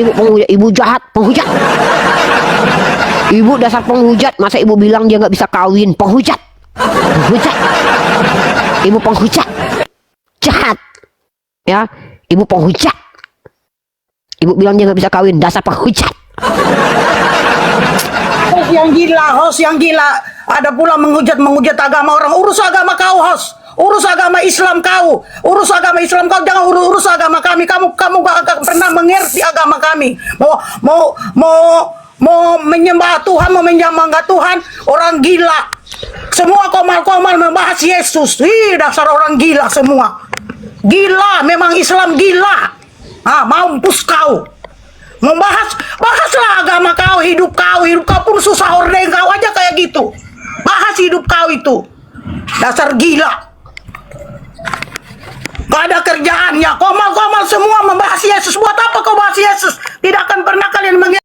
Ibu penghujat, ibu jahat, penghujat. Ibu dasar penghujat, masa ibu bilang dia nggak bisa kawin? Penghujat, penghujat. Ibu penghujat, jahat, ya. Ibu penghujat. Ibu bilang dia nggak bisa kawin, dasar penghujat. Host yang gila, host yang gila. Ada pula menghujat agama orang. Urus agama kau, host. Urus agama Islam kau. Urus agama Islam kau, jangan urus agama kami. Kamu gak pernah mengerti agama kami. Mau menyembah Tuhan, mau menyembah Tuhan, orang gila. Semua komal-komal membahas Yesus. Ih, dasar orang gila semua. Gila, memang Islam gila. Mampus kau. Bahaslah agama kau, hidup kau pun susah hordeng kau aja kayak gitu. Bahas hidup kau itu. Dasar gila. Gak ada kerjaannya. Komal-komal semua membahas Yesus. Buat apa kau bahas Yesus? Tidak akan pernah kalian mengerti.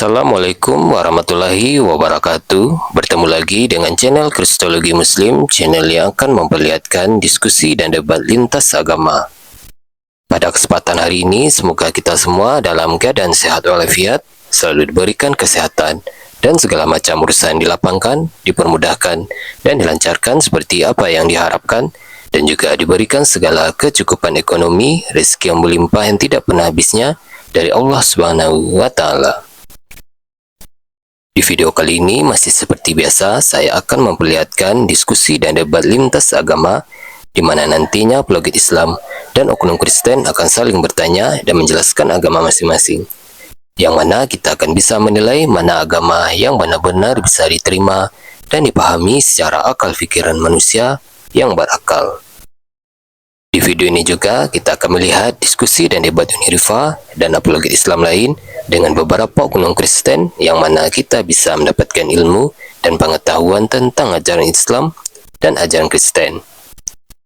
Assalamualaikum warahmatullahi wabarakatuh. Bertemu lagi dengan channel Kristologi Muslim, channel yang akan memperlihatkan diskusi dan debat lintas agama. Pada kesempatan hari ini, semoga kita semua dalam keadaan sehat walafiat, selalu diberikan kesehatan, dan segala macam urusan dilapangkan, dipermudahkan, dan dilancarkan seperti apa yang diharapkan, dan juga diberikan segala kecukupan ekonomi, rezeki yang melimpah yang tidak pernah habisnya dari Allah Subhanahu wa Ta'ala. Di video kali ini masih seperti biasa, saya akan memperlihatkan diskusi dan debat lintas agama di mana nantinya apologet Islam dan oknum Kristen akan saling bertanya dan menjelaskan agama masing-masing. Yang mana kita akan bisa menilai mana agama yang benar-benar bisa diterima dan dipahami secara akal fikiran manusia yang berakal. Di video ini juga kita akan melihat diskusi dan debat Unirifa dan apologet Islam lain dengan beberapa oknum Kristen yang mana kita bisa mendapatkan ilmu dan pengetahuan tentang ajaran Islam dan ajaran Kristen.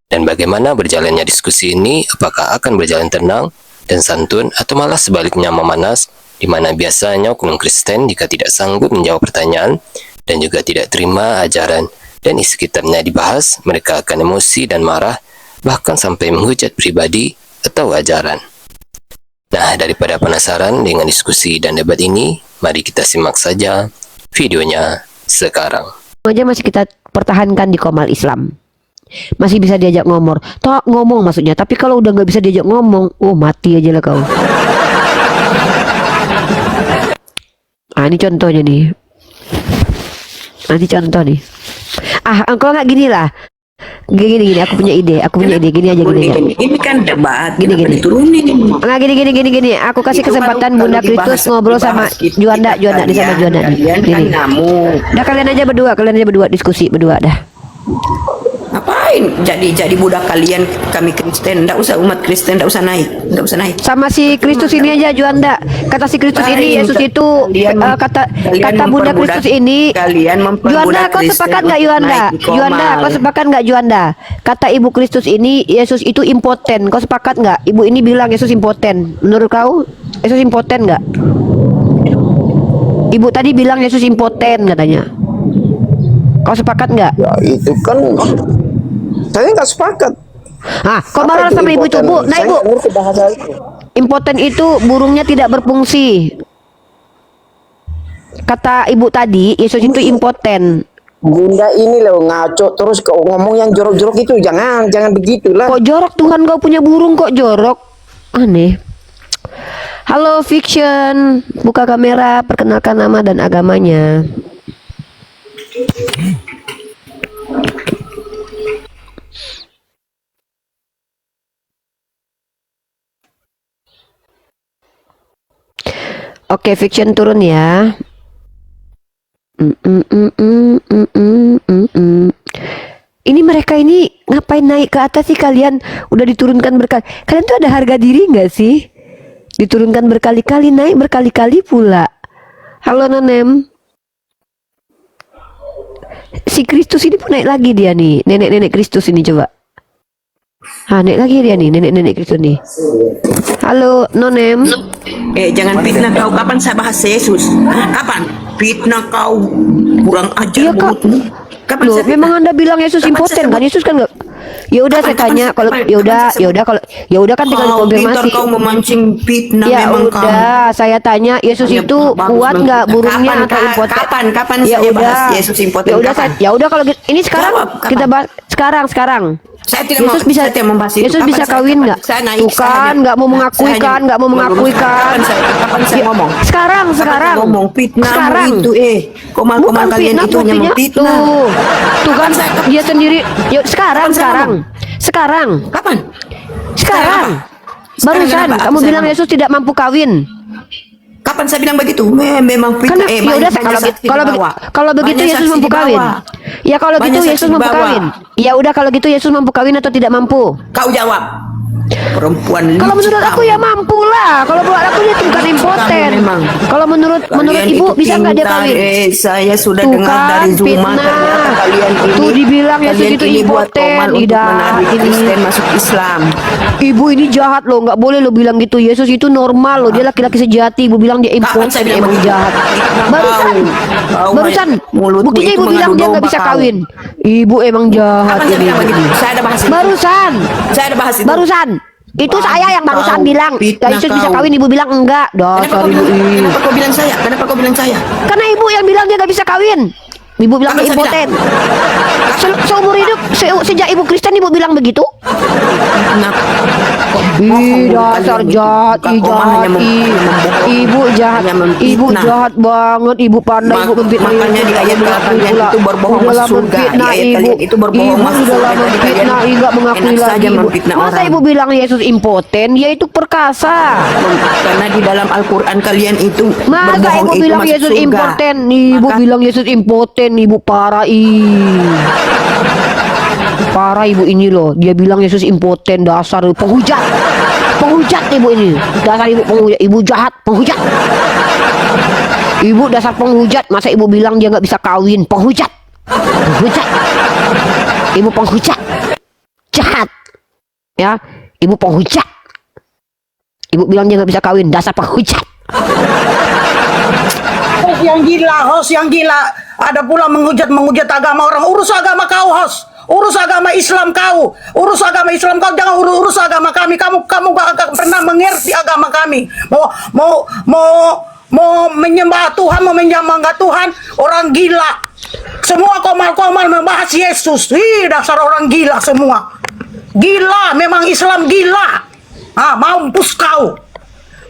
Dan bagaimana berjalannya diskusi ini, apakah akan berjalan tenang dan santun atau malah sebaliknya memanas, di mana biasanya oknum Kristen jika tidak sanggup menjawab pertanyaan dan juga tidak terima ajaran dan isi kitabnya dibahas, mereka akan emosi dan marah, bahkan sampai menghujat pribadi atau ajaran. Nah, daripada penasaran dengan diskusi dan debat ini, mari kita simak saja videonya sekarang. Aja masih kita pertahankan di Komal Islam. Masih bisa diajak ngomong maksudnya. Tapi kalau udah nggak bisa diajak ngomong, mati aja lah kau. Ini contohnya nih. Nanti contoh nih. Kalau nggak gini lah. Gini, aku punya ide, gini aja. Ini kan debat. Gini. Turunin. Nah, gini. Aku kasih kesempatan Bunda Kristus ngobrol sama Juanda di sana Juanda. Gini. Udah kalian aja berdua diskusi berdua dah. Ngapain jadi budak kalian? Kami Kristen, enggak usah umat Kristen, enggak usah naik. Sama si Kristus ini aja Juanda. Kata si Kristus ini Yesus itu kata Bunda Kristus ini. Juanda, kau sepakat enggak kau sepakat enggak Juanda? Kata Ibu Kristus ini Yesus itu impoten. Kau sepakat enggak? Ibu ini bilang Yesus impoten. Menurut kau Yesus impoten enggak? Ibu tadi bilang Yesus impoten katanya. Kau sepakat nggak? Ya itu kan saya nggak sepakat. Kau marah sama ibu itu, Bu? Nah, Ibu, impoten itu burungnya tidak berfungsi. Kata ibu tadi, Yesus itu impoten. Bunda ini loh ngaco terus ngomong yang jorok-jorok itu, jangan begitulah. Kok jorok? Tuhan kau punya burung kok jorok? Aneh. Halo Fiction, buka kamera, perkenalkan nama dan agamanya. Oke, Fiction turun ya. Ini mereka ini ngapain naik ke atas sih kalian? Udah diturunkan berkali. Kalian tuh ada harga diri nggak sih? Diturunkan berkali-kali, naik berkali-kali pula. Halo Nonem. Si Kristus ini pun naik lagi dia nih. Nenek-nenek Kristus ini coba. Naik lagi dia nih, nenek-nenek Kristus nih. Halo Nonem. Jangan fitnah kau. Kapan saya bahas Yesus? Kapan? Fitnah kau. Kurang ajar Iya kak. mulutmu. Kapan Loh, saya memang fitnah? Anda bilang Yesus Kapan impoten saya kan? sebut? Yesus kan nggak. Ya udah saya tanya kalau ya udah kan tinggal Kau pintar konfirmasi. kau memancing fitnah Ya memang kau. udah, saya tanya Yesus Ya, itu bagus, kuat bagus. nggak burungnya Kapan, atau impoten? kapan Ya saya udah. bahas Yesus impoten? Ya udah, Kapan? ya udah kalau gitu. Ini sekarang Jawab, kapan? kita bahas sekarang. Saya tidak Yesus mau, bisa saya tidak membahas itu. Yesus Kapan bisa saya- kawin kapan nggak? saya naik, Tuh saya kan hanya- nggak mau mengakui saya kan, hanya nggak mau mengakui meluruskan. kan. Kapan saya Ya, ngomong? Sekarang. Kapan saya ngomong fitnah Sekarang. itu komal-komal Bukan kalian fitnah, itu hanya buktinya memfitnah. tuh kan dia sendiri. Ya sekarang. Kapan? Sekarang. Kapan? Sekarang. Sekarang Barusan kenapa? kamu Saya bilang ngomong. Yesus tidak mampu kawin. Kapan saya bilang begitu? Memang Karena fitnah. ya banyak udah saksi dibawa. kalau begitu Banyak Yesus saksi mampu kawin. dibawa. Ya kalau Banyak gitu saksi Yesus mampu dibawa. kawin. Ya udah kalau gitu Yesus mampu kawin atau tidak mampu? Kau jawab. Perempuan Kalau licik menurut aku kau. ya mampu lah. Kalau menurut aku dia bukan impoten. memang. Kalau menurut Kalian ibu itu bisa nggak dia pintar, kawin? saya sudah Tuh dengar kan, dari Zuma fitnah. ternyata kalian ini. Tuh dibilang Yesus kalian itu ini buat impoten, komal untuk tidak, menarik ini. Kristen masuk Islam. Ibu ini jahat loh, nggak boleh lo bilang gitu. Yesus itu normal loh, dia laki-laki sejati. Ibu bilang dia Kapan impoten, saya bilang emang begitu? jahat. Fitnah Barusan, mulutmu buktinya itu ibu bilang dia mengandung nggak bisa domba kau. kawin. Ibu emang jahat Kapan saya ini. bilang begitu? Saya ada bahas itu. Barusan, Saya ada bahas itu. barusan. Itu saya yang barusan Kau, bilang fitnah Yesus bisa kau. kawin, ibu bilang enggak. Kenapa Dasar kau ibu bilang? ini. Kenapa kau bilang saya? Kenapa kau bilang saya? Karena ibu yang bilang dia nggak bisa kawin. Ibu bilang Kapan dia saya impoten. Seumur hidup sejak ibu Kristen ibu bilang begitu. Kenapa? Ih, dasar jahat, ibu jahat, ibu jahat banget, ibu pandai, ibu memfitnah. Makanya di ayat kalian itu berbohong masuk surga. Di ayat kalian itu berbohong masuk Ibu surga. dalam Jadi kalian memfitnah, nggak mengakui enak lagi. saja Ibu. memfitnah Masa orang. ibu bilang Yesus impoten? Dia itu perkasa. Karena di dalam Al-Quran kalian itu Masa berbohong ibu itu bilang masuk Yesus surga. impoten? Ibu Maka- bilang Yesus impoten, ibu parah. Parah ibu ini loh. Dia bilang Yesus impoten, dasar penghujat. Penghujat ibu ini. Dasar ibu penghujat. Ibu jahat, penghujat. Ibu dasar penghujat. Masa ibu bilang dia nggak bisa kawin? Penghujat. Penghujat. Ibu penghujat. Jahat. Ya, ibu penghujat. Ibu bilang dia nggak bisa kawin. Dasar penghujat. Host yang gila. Ada pula menghujat agama orang. Urus agama kau, host. Urus agama Islam kau. Urus agama Islam kau, jangan urus agama kami. Kamu gak pernah mengerti agama kami. Mau menyembah Tuhan, mau menyembah Tuhan, orang gila. Semua komal-komal membahas Yesus. Dasar orang gila semua. Gila, memang Islam gila. Mampus kau.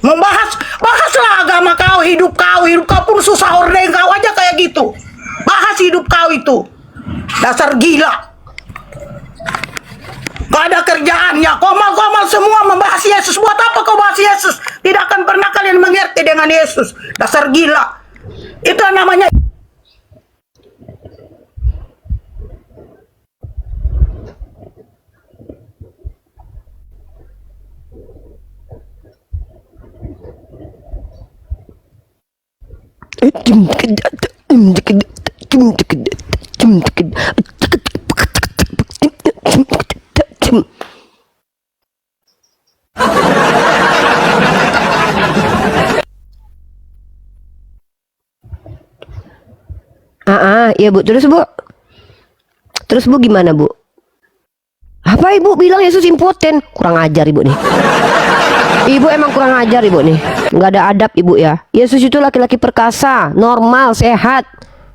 Bahaslah agama kau, hidup kau pun susah ordeng kau aja kayak gitu. Bahas hidup kau itu. Dasar gila. Gak ada kerjaannya. Komal-komal semua membahas Yesus. Buat apa kau bahas Yesus? Tidak akan pernah kalian mengerti dengan Yesus. Dasar gila. Itu namanya. Iya bu, terus bu gimana bu? Apa ibu bilang Yesus impoten? Kurang ajar ibu nih. Ibu emang kurang ajar ibu nih. Nggak ada adab ibu ya. Yesus itu laki-laki perkasa, normal, sehat.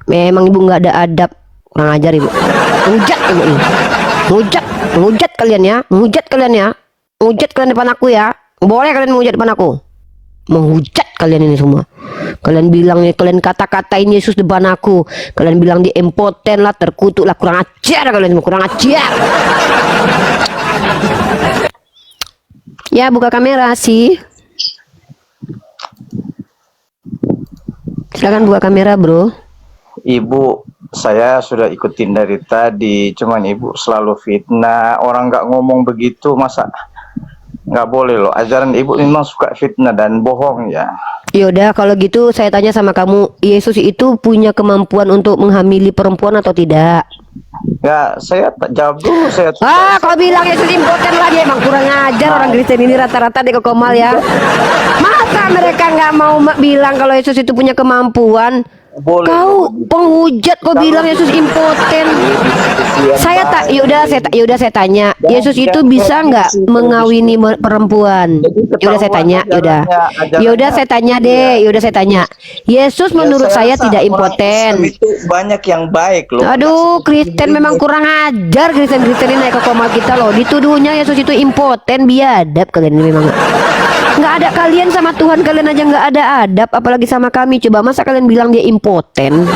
Memang ibu nggak ada adab. Kurang ajar ibu. Menghujat ibu nih. Menghujat kalian ya. Menghujat kalian depan aku ya. Boleh kalian menghujat depan aku. Menghujat kalian ini semua. Kalian bilang nih, kalian kata-katain Yesus depan aku. Kalian bilang dia impoten lah, terkutuk lah, kurang ajar kalian semua, kurang ajar. Ya, buka kamera sih. Silakan buka kamera, bro. Ibu, saya sudah ikutin dari tadi, cuman ibu selalu fitnah. Orang nggak ngomong begitu, masa nggak boleh loh. Ajaran ibu memang suka fitnah dan bohong ya. Yaudah, kalau gitu saya tanya sama kamu, Yesus itu punya kemampuan untuk menghamili perempuan atau tidak? Ya, saya tak jawab dulu. Kau bilang Yesus impoten lagi, emang kurang ajar orang Kristen ini rata-rata di Kokomal ya. Masa mereka nggak mau bilang kalau Yesus itu punya kemampuan? Boleh, Kau penghujat, kau bilang Yesus impoten. Saya tak, yaudah saya tanya, Yesus itu bisa nggak mengawini perempuan? Yaudah saya tanya, yaudah saya tanya deh, yaudah saya tanya. Yesus menurut saya tidak impoten. Itu banyak yang baik loh. Aduh, Kristen memang kurang ajar. Kristen ini naik ke komal kita loh. Dituduhnya Yesus itu impoten, biadab kalian ini memang. Nggak ada, kalian sama Tuhan kalian aja nggak ada adab, apalagi sama kami. Coba masa kalian bilang dia impoten?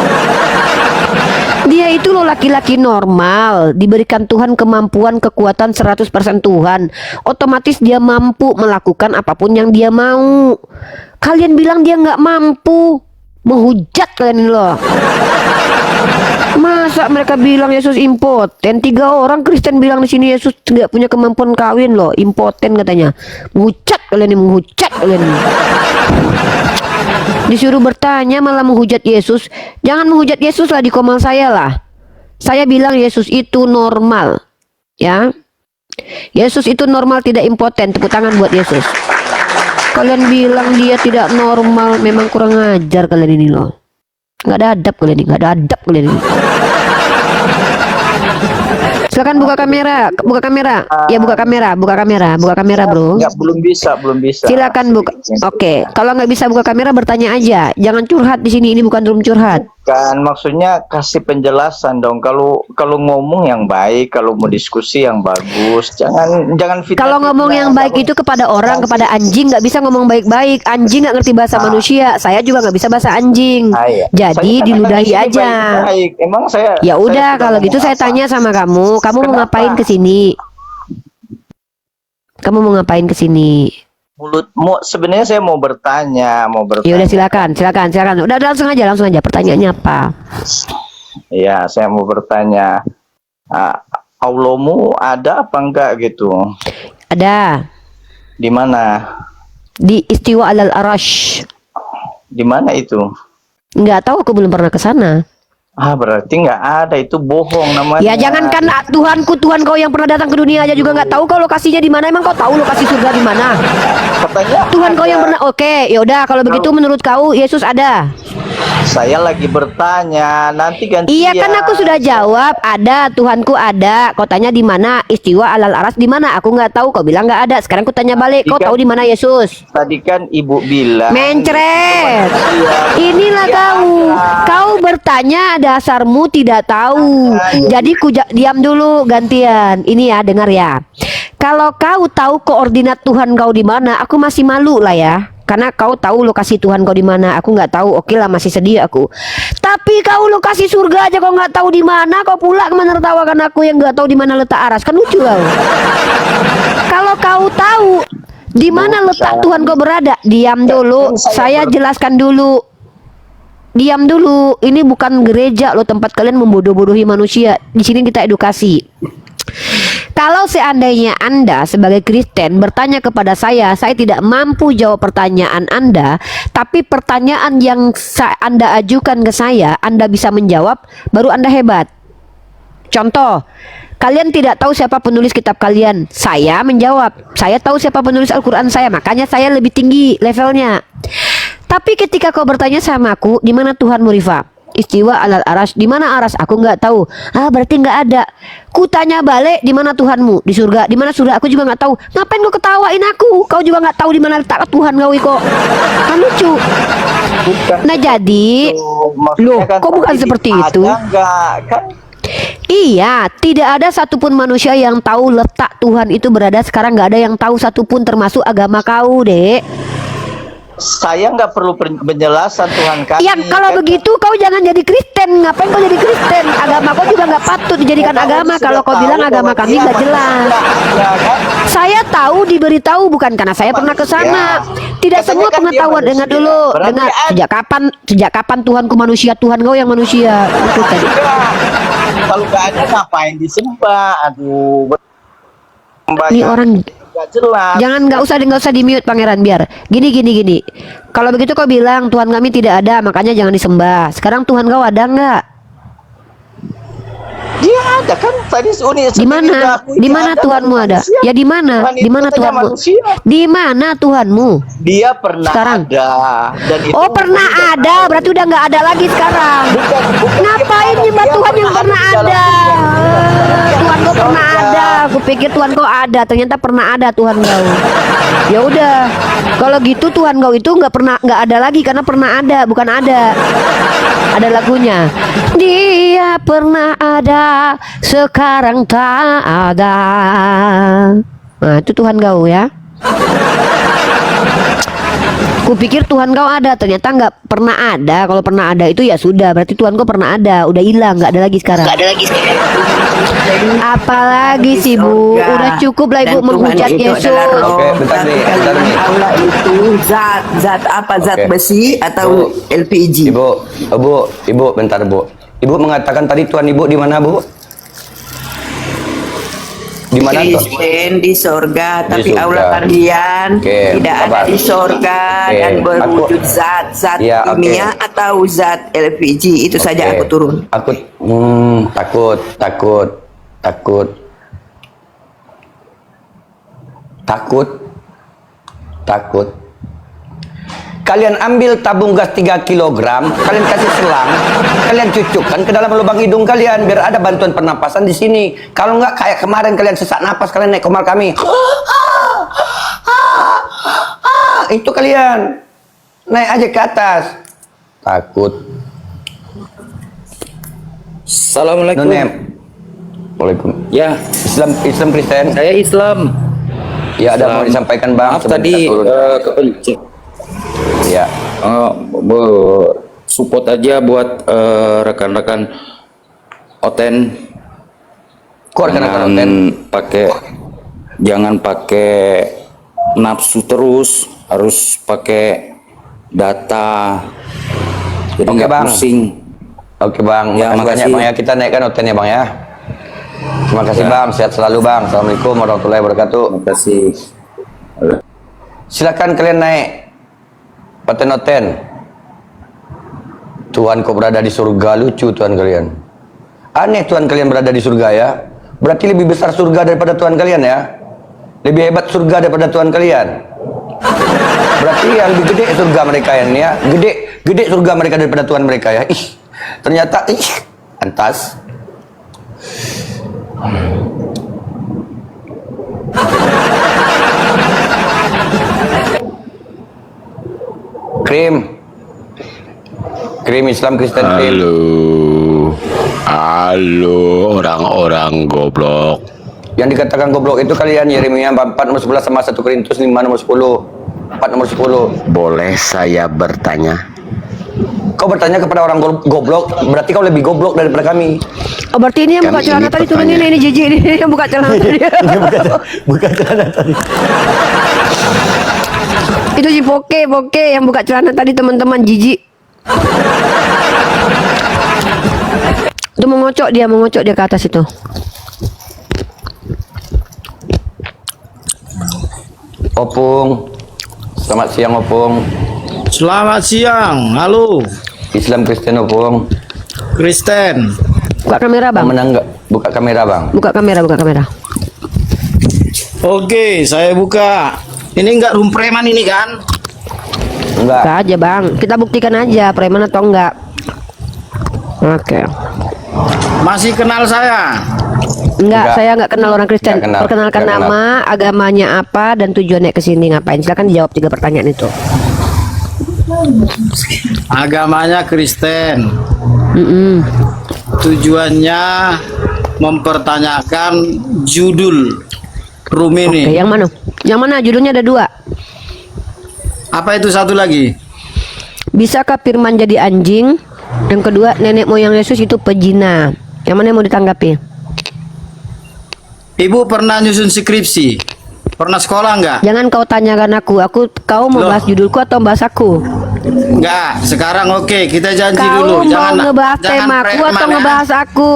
Dia itu loh laki-laki normal, diberikan Tuhan kemampuan, kekuatan 100% Tuhan. Otomatis dia mampu melakukan apapun yang dia mau. Kalian bilang dia nggak mampu. Menghujat kalian ini loh. Masa mereka bilang Yesus impoten? 3 orang Kristen bilang di sini Yesus nggak punya kemampuan kawin loh, impoten katanya. Menghujat kalian ini, menghujat kalian ini. Disuruh bertanya malah menghujat Yesus. Jangan menghujat Yesus lah di komal saya lah. Saya bilang Yesus itu normal, ya. Yesus itu normal, tidak impoten. Tepuk tangan buat Yesus. Kalian bilang dia tidak normal, memang kurang ajar kalian ini loh. Nggak ada adab kalian ini, nggak ada adab kalian ini. Silakan buka kamera, buka kamera. Ya buka kamera, buka kamera bro. Nggak, belum bisa. Silakan buka. Oke, kalau nggak bisa buka kamera bertanya aja. Jangan curhat di sini, ini bukan room curhat. Kan maksudnya kasih penjelasan dong. Kalau ngomong yang baik, kalau mau diskusi yang bagus, jangan fitnah. Kalau ngomong yang baik itu kepada orang, kepada anjing nggak bisa ngomong baik-baik. Anjing nggak ngerti bahasa manusia. Saya juga nggak bisa bahasa anjing. Iya. Jadi Saya diludahi kan aja. baik. Emang saya. Ya udah, sudah kalau gitu ngomong saya apa? tanya sama kamu mau Kenapa? ngapain ke sini? Kamu mau ngapain ke sini? Mulutmu sebenarnya saya mau bertanya. Ya udah silakan. Udah langsung aja. Pertanyaannya apa? Ya, saya mau bertanya. Allahmu ada apa enggak gitu? Ada. Di mana? Di Istiwa alal Arash. Di mana itu? Nggak tahu, aku belum pernah ke sana. Berarti nggak ada, itu bohong namanya. Ya jangankan Tuhan kau yang pernah datang ke dunia aja juga nggak tahu kau lokasinya di mana. Emang kau tahu lokasi surga di mana? Katanya Tuhan kau yang ada. pernah. Oke, yaudah kalau begitu menurut kau Yesus ada. Saya lagi bertanya, nanti gantian. Iya kan aku sudah jawab, ada, Tuhanku ada. Kau tanya di mana? Istiwa alal aras di mana? Aku nggak tahu. Kau bilang nggak ada. Sekarang ku tanya balik. Kau tahu di mana Yesus? Tadi kan ibu bilang. Mencret. Iya. Inilah Iya, kau. ada. Kau bertanya, dasarmu tidak tahu. Jadi diam dulu, gantian. Ini ya, dengar ya. Kalau kau tahu koordinat Tuhan kau di mana, aku masih malu lah ya. Karena kau tahu lokasi Tuhan kau di mana, aku nggak tahu. Oke lah, masih sedih aku. Tapi kau lokasi surga aja kau nggak tahu di mana, kau pula menertawakan aku yang nggak tahu di mana letak aras. Kan lucu kau. Kalau kau tahu di mana letak Tuhan kau berada, diam dulu. Saya jelaskan dulu. Diam dulu. Ini bukan gereja loh, tempat kalian membodoh-bodohi manusia. Di sini kita edukasi. Kalau seandainya Anda sebagai Kristen bertanya kepada saya tidak mampu jawab pertanyaan Anda, tapi pertanyaan yang Anda ajukan ke saya, Anda bisa menjawab, baru Anda hebat. Contoh, kalian tidak tahu siapa penulis kitab kalian, saya menjawab, saya tahu siapa penulis Al-Quran saya, makanya saya lebih tinggi levelnya. Tapi ketika kau bertanya sama aku, di mana Tuhanmu, Rifa? Istiwa alal aras, di mana aras? Aku nggak tahu. Berarti nggak ada. Ku tanya balik, di mana Tuhanmu? Di surga. Di mana surga? Aku juga nggak tahu. Ngapain kau ketawain aku? Kau juga nggak tahu di mana letak Tuhan kau, Iko. Kan lucu. Nah jadi, loh, kok bukan seperti itu? Enggak, kan? Iya, tidak ada satupun manusia yang tahu letak Tuhan itu berada sekarang. Nggak ada yang tahu satupun, termasuk agama kau, Dek. saya nggak perlu penjelasan Tuhan kami. Ya kalau kan? begitu kau jangan jadi Kristen. Ngapain kau jadi Kristen? Agama kau juga nggak patut dijadikan Ya, agama sudah kalau kau tahu bilang agama bahwa kami dia nggak jelas. manusia, kan? Saya tahu, diberitahu, bukan karena saya pernah ke sana. Tidak Katanya semua kan dia pengetahuan. manusia. Dengar dulu, Berarti dengar. ada. Sejak kapan Tuhanku manusia, Tuhan kau yang manusia? Itu tadi. Kalau nggak ada ngapain disembah? Aduh, Ini orang nggak jelas. jangan, nggak usah di mute Pangeran, biar gini. Kalau begitu kau bilang Tuhan kami tidak ada, makanya jangan disembah. Sekarang Tuhan kau ada nggak? Dia ada kan tadi Di mana? Di mana Tuhanmu ada? Ya di mana? Di mana Tuhanmu? Di mana Tuhanmu? Dia pernah Sekarang? ada. Dan itu Oh, pernah udah ada, berarti udah nggak ada lagi sekarang. Ngapain nyembah Dia Tuhan yang pernah di dalam ada? surga. Tuhan kau pernah Surga. ada. Aku pikir Tuhan kau ada, ternyata pernah ada Tuhan kau. Ya udah, kalau gitu Tuhan kau itu nggak ada lagi karena pernah ada, bukan ada. Ada lagunya. Dia pernah ada, sekarang tak ada. Nah, itu Tuhan kau ya. Kupikir Tuhan kau ada, ternyata nggak pernah ada. Kalau pernah ada itu ya sudah, berarti Tuhan kau pernah ada, udah hilang, nggak ada lagi sekarang. Apalagi sih Bu, udah cukup lah Ibu Dan Tuhan menghujat itu Yesus. adalah roh. Oke, bentar Berarti nih, bentar kalian nih. Allah itu zat apa? Zat Oke. besi atau Bu. LPG? Ibu, bentar Bu. Ibu mengatakan tadi Tuhan Ibu di mana Bu? Di mana tuh? Kristen di sorga, Di tapi surga. Allah kalian Oke, tidak ada Bapak. di sorga Oke, dan berwujud aku- zat Ya, oke. kimia atau zat LPG. Itu saja Oke. aku turun. Aku takut. Kalian ambil tabung gas 3 kilogram, kalian kasih selang, kalian cucukkan ke dalam lubang hidung kalian biar ada bantuan pernapasan di sini. Kalau nggak kayak kemarin kalian sesak napas, kalian naik komal kami. Itu kalian naik aja ke atas. Takut. Assalamualaikum. Nonem. Waalaikum. Ya, Islam Kristen. saya Islam. Ya, ada mau disampaikan Bang. Maaf sebelum tadi kita turun. kepencet. Ya. Support aja buat rekan-rekan Oten. Kok rekan-rekan Oten? Jangan pakai nafsu terus, harus pakai data. Jadi Oke, nggak Bang. pusing. Oke Bang, Ya, makasih banyak makasih. Bang ya. Kita naikkan Oten ya Bang ya. Terima kasih Ya. Bang, sehat selalu Bang. Assalamualaikum warahmatullahi wabarakatuh. Terima kasih. Silakan kalian naik Oten. Tuhan kau berada di surga, lucu Tuhan kalian. Aneh Tuhan kalian berada di surga ya. Berarti lebih besar surga daripada Tuhan kalian ya. Lebih hebat surga daripada Tuhan kalian. Berarti yang lebih gede surga mereka ya. Gede surga mereka daripada Tuhan mereka ya. Ternyata antas. Krim Islam Kristen Krim. Halo orang-orang goblok. Yang dikatakan goblok itu kalian Yeremia 4 nomor 11 sama 1 Korintus 5 nomor 10. 4 nomor 10. Boleh saya bertanya? Kau bertanya kepada orang goblok, berarti kau lebih goblok daripada kami. Oh, berarti ini yang buka Kami celana ini tadi turunin pertanyaan. ini jijik ini yang buka celana tadi. Bukan celana tadi. Itu si Poke yang buka celana tadi teman-teman, jijik. Itu mengocok dia ke atas itu. Opung. Selamat siang Opung. Selamat siang, halo Islam Kristen Opung. Kristen. Buka kamera bang. Menang enggak? Buka kamera Bang. Buka kamera. Oke, saya buka. Ini enggak room preman ini kan? Enggak. Buka aja bang. Kita buktikan aja preman atau enggak. Oke. Masih kenal saya? Enggak, Enggak. saya enggak kenal orang Kristen. Enggak kenal. Perkenalkan Enggak kenal. nama, agamanya apa, dan tujuannya ke sini ngapain. Silakan dijawab 3 pertanyaan itu. Agamanya Kristen. Mm-mm. Tujuannya mempertanyakan judul room Oke, ini. yang mana? Yang mana? Judulnya ada 2. Apa itu satu lagi? Bisakah firman jadi anjing? Yang kedua, nenek moyang Yesus itu pezina. Yang mana yang mau ditanggapi? Ibu pernah nyusun skripsi? Pernah sekolah enggak? Jangan kau tanyakan aku. Kau mau Loh. bahas judulku atau bahas aku? Enggak. Sekarang oke, kita janji Kau dulu. mau ngebahas jangan temaku preman, atau ya. ngebahas aku?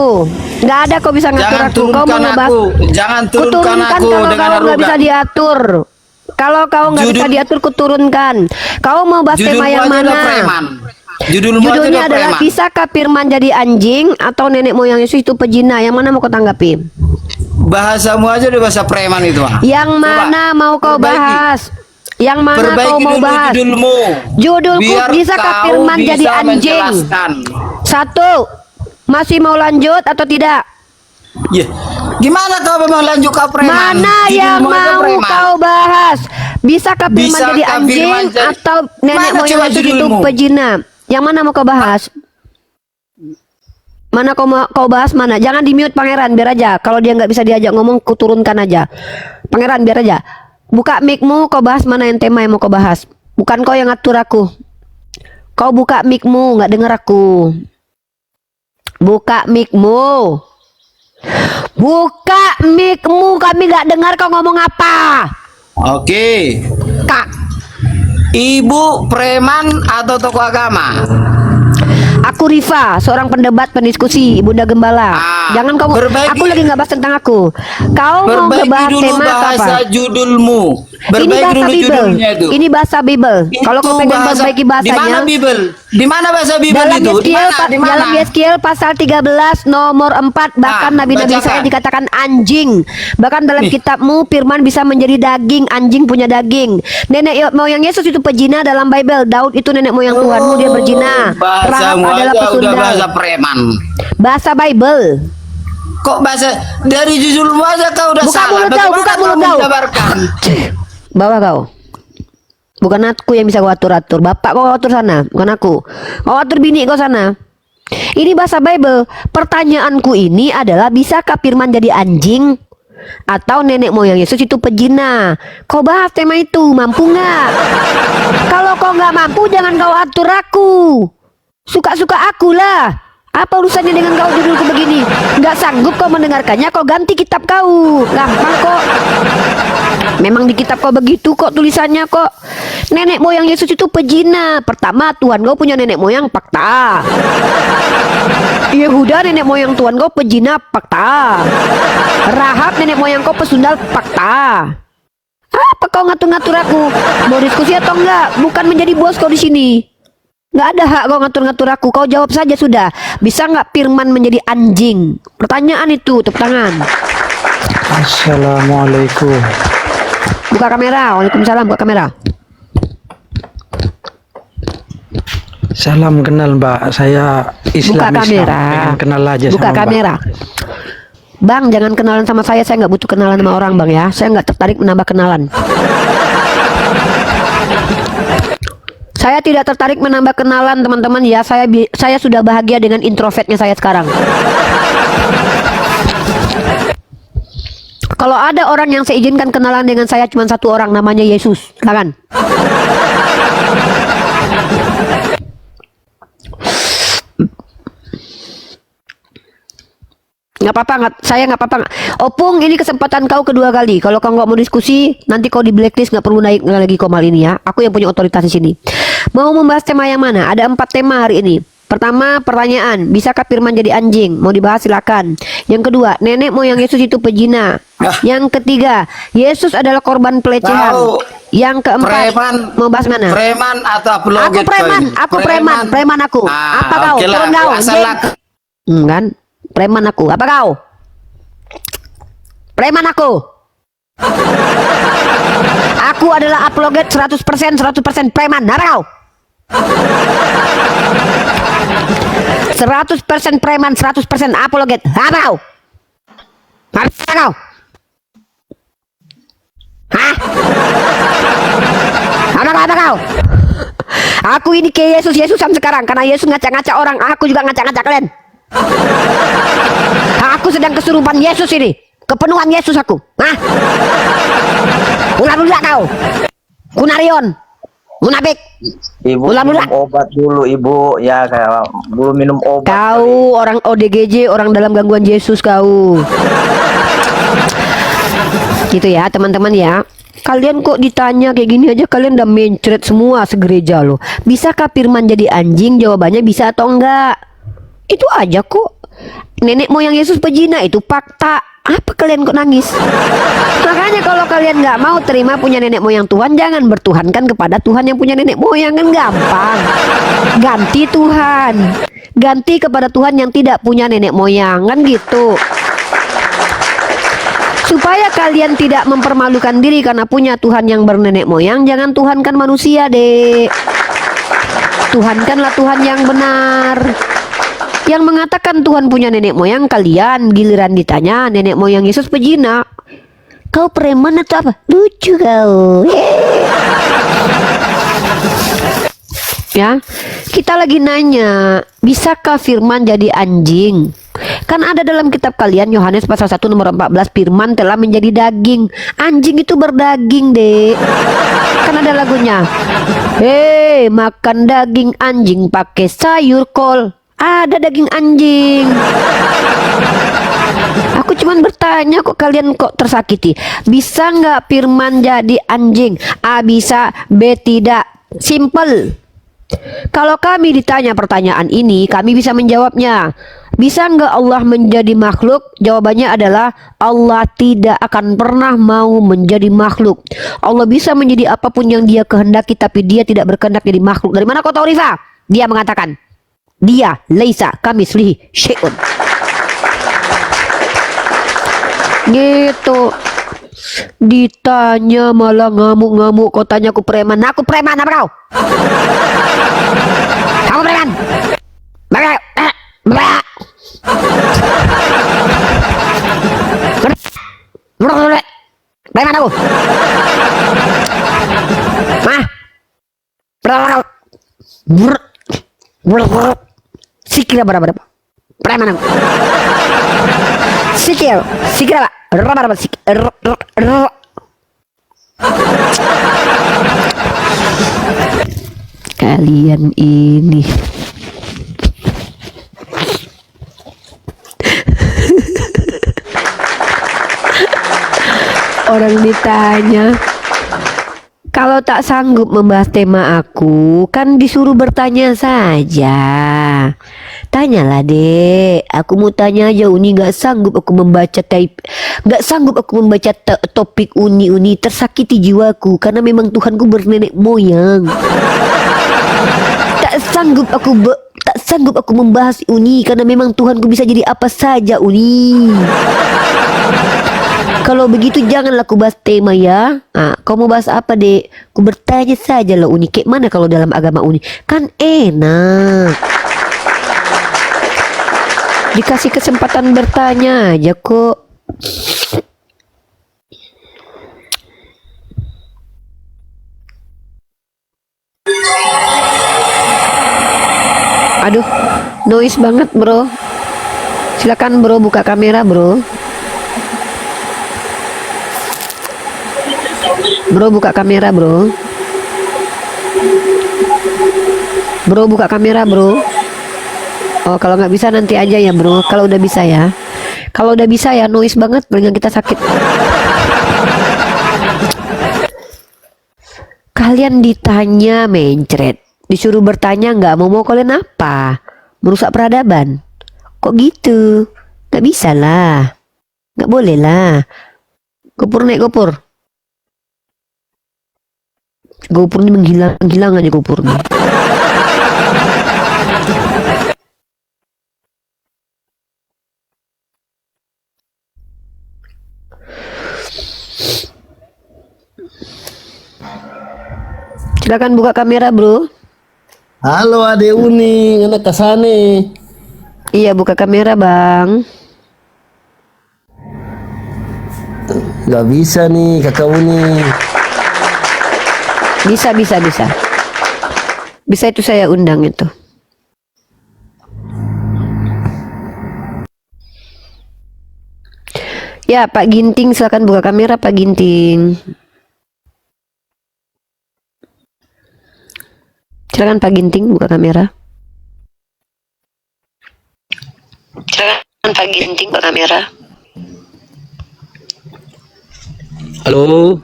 Nggak ada kau bisa ngatur Jangan aku. Kau mau turunkan ngebahas aku. Jangan turunkan kuturunkan aku kalau dengan kau nggak bisa arogan. diatur. Kalau kau nggak bisa Judul- diatur, kuturunkan. Kau mau bahas tema Judulmu yang aja udah mana? preman. Judulnya Judulnya adalah bisakah firman jadi anjing atau nenek moyang Yesus itu pezina? Yang mana mau kau tanggapi? Bahasamu aja udah bahasa preman itu. Yang Coba, mana mau kau perbaiki. bahas? Yang mana kau Perbaiki mau dulu bahas? judulmu. Judulku Biar bisakah kau firman bisa jadi anjing? menjelaskan. Satu, masih mau lanjut atau tidak? Ya, gimana kau memang lanjut kau preman? Mana yang Judulmu aja mau preman. kau bahas? Bisakah firman Bisakah jadi anjing firman jadi- atau nenek Mana moyang coba Yesus itu judulmu? pezina? Yang mana mau kau bahas? Mana kau bahas mana? Jangan di mute Pangeran, biar aja. Kalau dia nggak bisa diajak ngomong, kuturunkan aja. Pangeran, biar aja. Buka mic-mu, kau bahas mana yang tema yang mau kau bahas. Bukan kau yang ngatur aku. Kau buka mic-mu, nggak dengar aku. Buka mic-mu. Buka mic-mu, kami nggak dengar kau ngomong apa. Oke. Kak, Ibu preman atau tokoh agama? aku Rifa, seorang pendebat pendiskusi, Bunda Gembala. Jangan kau, perbaiki- aku lagi nggak bahas tentang aku. Kau mau Perbaiki ngebahas dulu tema atau bahasa apa? judulmu. Ini Perbaiki bahasa dulu Bible. judulnya itu. Ini bahasa Bible. Kalau Itu kau pengen bahasa- perbaiki Di mana bahasanya, Bible? Di mana bahasa Bible dalam itu? Di Yeskiel, mana? Di mana? dalam Yeskiel pasal 13 nomor 4 bahkan nabi-nabi bacakan. saya dikatakan anjing. Bahkan dalam Nih. kitabmu firman bisa menjadi daging, anjing punya daging. Nenek moyang Yesus itu pezina dalam Bible. Daud itu nenek moyang Tuhanmu, dia berzina. Rahab Bahasamu adalah aja udah pesundal. bahasa preman. Bahasa Bible. Kok bahasa dari judulmu aja kau udah Buka salah. mulut kau, Bagaimana buka kau mulut kau. menjabarkan? Bawa kau. Bukan aku yang bisa kau atur-atur. Bapak kau atur sana, bukan aku. Kau atur bini kau sana. Ini bahasa Bible. Pertanyaanku ini adalah bisakah firman jadi anjing atau nenek moyang Yesus itu pezina? Kau bahas tema itu, mampu nggak? Kalau kau nggak mampu, jangan kau atur aku. Suka-suka aku lah. Apa urusannya dengan kau judulku begini? Nggak sanggup kau mendengarkannya, kau ganti kitab kau. Gampang kok. Memang di kitab kau begitu kok tulisannya kok. Nenek moyang Yesus itu pezina. Pertama, Tuhan kau punya nenek moyang fakta. Yehuda nenek moyang Tuhan kau pezina fakta. Rahab nenek moyang kau pesundal fakta. Apa kau ngatur-ngatur aku? Mau diskusi atau enggak? Bukan menjadi bos kau di sini. Nggak ada hak kau ngatur-ngatur aku. Kau jawab saja sudah. Bisa nggak firman menjadi anjing? Pertanyaan itu, tepuk tangan. Assalamualaikum. Buka kamera. Waalaikumsalam, buka kamera. Salam kenal Mbak, saya Buka Islam. kamera. Pengen kenal aja Buka sama kamera. Bang, jangan kenalan sama saya nggak butuh kenalan sama orang bang ya. Saya nggak tertarik menambah kenalan. Saya tidak tertarik menambah kenalan teman-teman ya. Saya sudah bahagia dengan introvertnya saya sekarang. Kalau ada orang yang saya izinkan kenalan dengan saya cuma satu orang, namanya Yesus. Silakan. Nggak apa-apa, saya nggak apa-apa. Opung, ini kesempatan kau kedua kali. Kalau kau nggak mau diskusi, nanti kau di blacklist, nggak perlu naik lagi Komal ini ya. Aku yang punya otoritas di sini. Mau membahas tema yang mana? Ada 4 tema hari ini. Pertama, pertanyaan, bisakah firman jadi anjing? Mau dibahas silakan. Yang kedua, nenek moyang Yesus itu pezina. Yang ketiga, Yesus adalah korban pelecehan. Tahu. Yang keempat, Preman. mau bahas mana? Preman atau Aku apologet? preman, aku preman aku. Apa kau? Oke lah, Turun kau, asal anjing. Kan? Preman aku. Apa kau? Preman aku. Aku adalah apologet 100% preman. Apa kau? 100% preman, 100% apologet. Apa kau? Apa kau? Hah? Apa kau? Aku ini kayak Yesusan sekarang. Karena Yesus ngacak-ngacak orang, aku juga ngacak-ngacak kalian. Aku sedang kesurupan Yesus ini. Kepenuhan Yesus aku. Hah? Ular kau. Kunarion. Munafik. Ibu Mula-mula. minum obat dulu ibu, ya kayak belum minum obat. Kau orang ODGJ, orang dalam gangguan Yesus kau. Gitu ya teman-teman ya. Kalian kok ditanya kayak gini aja kalian udah mencret semua segereja loh. Bisakah firman jadi anjing? Jawabannya bisa atau enggak. Itu aja kok. Nenek moyang Yesus pejina itu fakta. Apa kalian kok nangis? Makanya kalau kalian nggak mau terima punya nenek moyang Tuhan, jangan bertuhankan kepada Tuhan yang punya nenek moyang, kan gampang. Ganti Tuhan, ganti kepada Tuhan yang tidak punya nenek moyang, kan gitu. Supaya kalian tidak mempermalukan diri karena punya Tuhan yang bernenek moyang, jangan tuhankan manusia, dek. Tuhankanlah Tuhan yang benar. Yang mengatakan Tuhan punya nenek moyang, kalian giliran ditanya nenek moyang Yesus pejina. Kau preman atau apa? Lucu kau. Ya, kita lagi nanya, bisakah firman jadi anjing? Kan ada dalam kitab kalian Yohanes pasal 1 nomor 14, firman telah menjadi daging. Anjing itu berdaging, dek. Kan ada lagunya. Hei, makan daging anjing pakai sayur kol. Ada daging anjing. Aku cuman bertanya kok kalian kok tersakiti. Bisa nggak firman jadi anjing? A bisa, B tidak. Simple. Kalau kami ditanya pertanyaan ini, kami bisa menjawabnya. Bisa nggak Allah menjadi makhluk? Jawabannya adalah Allah tidak akan pernah mau menjadi makhluk. Allah bisa menjadi apapun yang Dia kehendaki, tapi Dia tidak berkehendak jadi makhluk. Dari mana kau tahu, Rifa? Dia mengatakan, Dia laisa kamislihi syai'un. Gitu. Ditanya malah ngamuk-ngamuk. Kau tanya aku preman. Aku preman apa kau? Kamu preman? Preman aku. Mah. Sikira berapa? Preman aku. Sikira berapa? Kalian ini orang ditanya, kalau tak sanggup membahas tema aku, kan disuruh bertanya saja. Tanyalah, dek. Aku mau tanya aja, Uni. Gak sanggup aku membaca topik Uni. Tersakiti jiwaku karena memang Tuhanku bernenek moyang. Tak sanggup aku membahas Uni karena memang Tuhanku bisa jadi apa saja, Uni. Kalau begitu janganlah ku bahas tema ya. Kau mau bahas apa, dek? Ku bertanya saja loh, Uni. Kayak mana kalau dalam agama Uni? Kan enak. Dikasih kesempatan bertanya aja kok. Aduh, noise banget, bro. Silakan, bro, buka kamera, bro. Bro, buka kamera, bro. Bro, buka kamera, bro. Oh, kalau nggak bisa nanti aja ya, bro. Kalau udah bisa ya. Kalau udah bisa ya, noise banget, telinga kita sakit. Kalian ditanya mencret, disuruh bertanya nggak mau kalian apa? Merusak peradaban. Kok gitu? Nggak bisa lah. Nggak boleh lah. Gopur naik gopur. Gopur ini menghilang aja gopurnya. Silakan buka kamera, bro. Halo Ade Uni, ngana kasane. Iya, buka kamera, bang. Gak bisa nih kakak Uni. Bisa. Bisa itu saya undang itu. Ya, Pak Ginting, silakan buka kamera, Pak Ginting. Silakan Pak Ginting buka kamera. Silakan Pak Ginting buka kamera. Halo.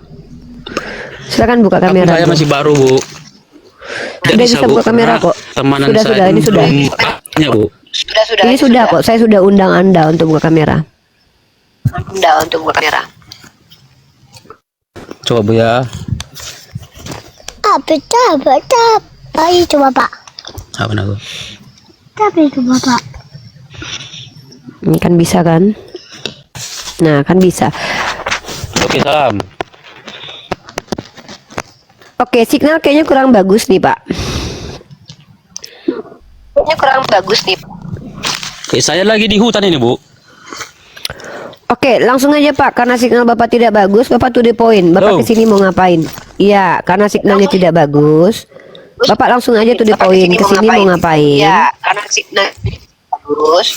Silakan buka kamera. Saya masih baru, Bu. Tidak bisa buka kamera kok. Temanan Sudah, ini sudah. Ya, Bu. Ini sudah kok. Saya sudah undang Anda untuk buka kamera. Untuk buka kamera. Coba, Bu ya. Ayo coba Pak. Apa nak? Tapi itu Bapak. Ini kan bisa kan? Nah, kan bisa. Oke, salam. Oke, signal kayaknya kurang bagus nih, Pak. Kayaknya kurang bagus nih. Saya lagi di hutan ini, Bu. Oke, langsung aja Pak, karena signal Bapak tidak bagus, Bapak to the point. Bapak kesini mau ngapain? Iya, karena signalnya tidak bagus. Bapak langsung aja to the point. Kesini mau ngapain? Iya, karena signal bagus.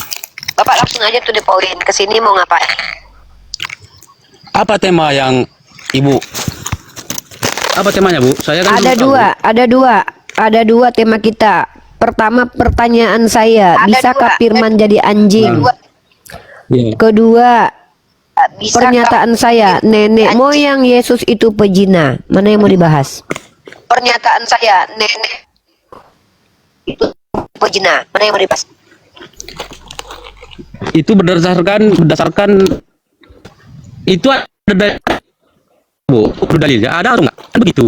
Bapak langsung aja to the point. Kesini mau ngapain? Apa tema yang Ibu? Apa temanya, Bu? Saya kan Ada dua tema kita. Pertama, pertanyaan saya, bisakah Firman jadi anjing? Kedua, pernyataan saya, nenek moyang Yesus itu pezina. Mana yang mau dibahas? Pernyataan saya, nenek itu pezina. Mana yang mau dibahas? Itu berdasarkan itu ada Bu, dalilnya ada atau enggak? Begitu.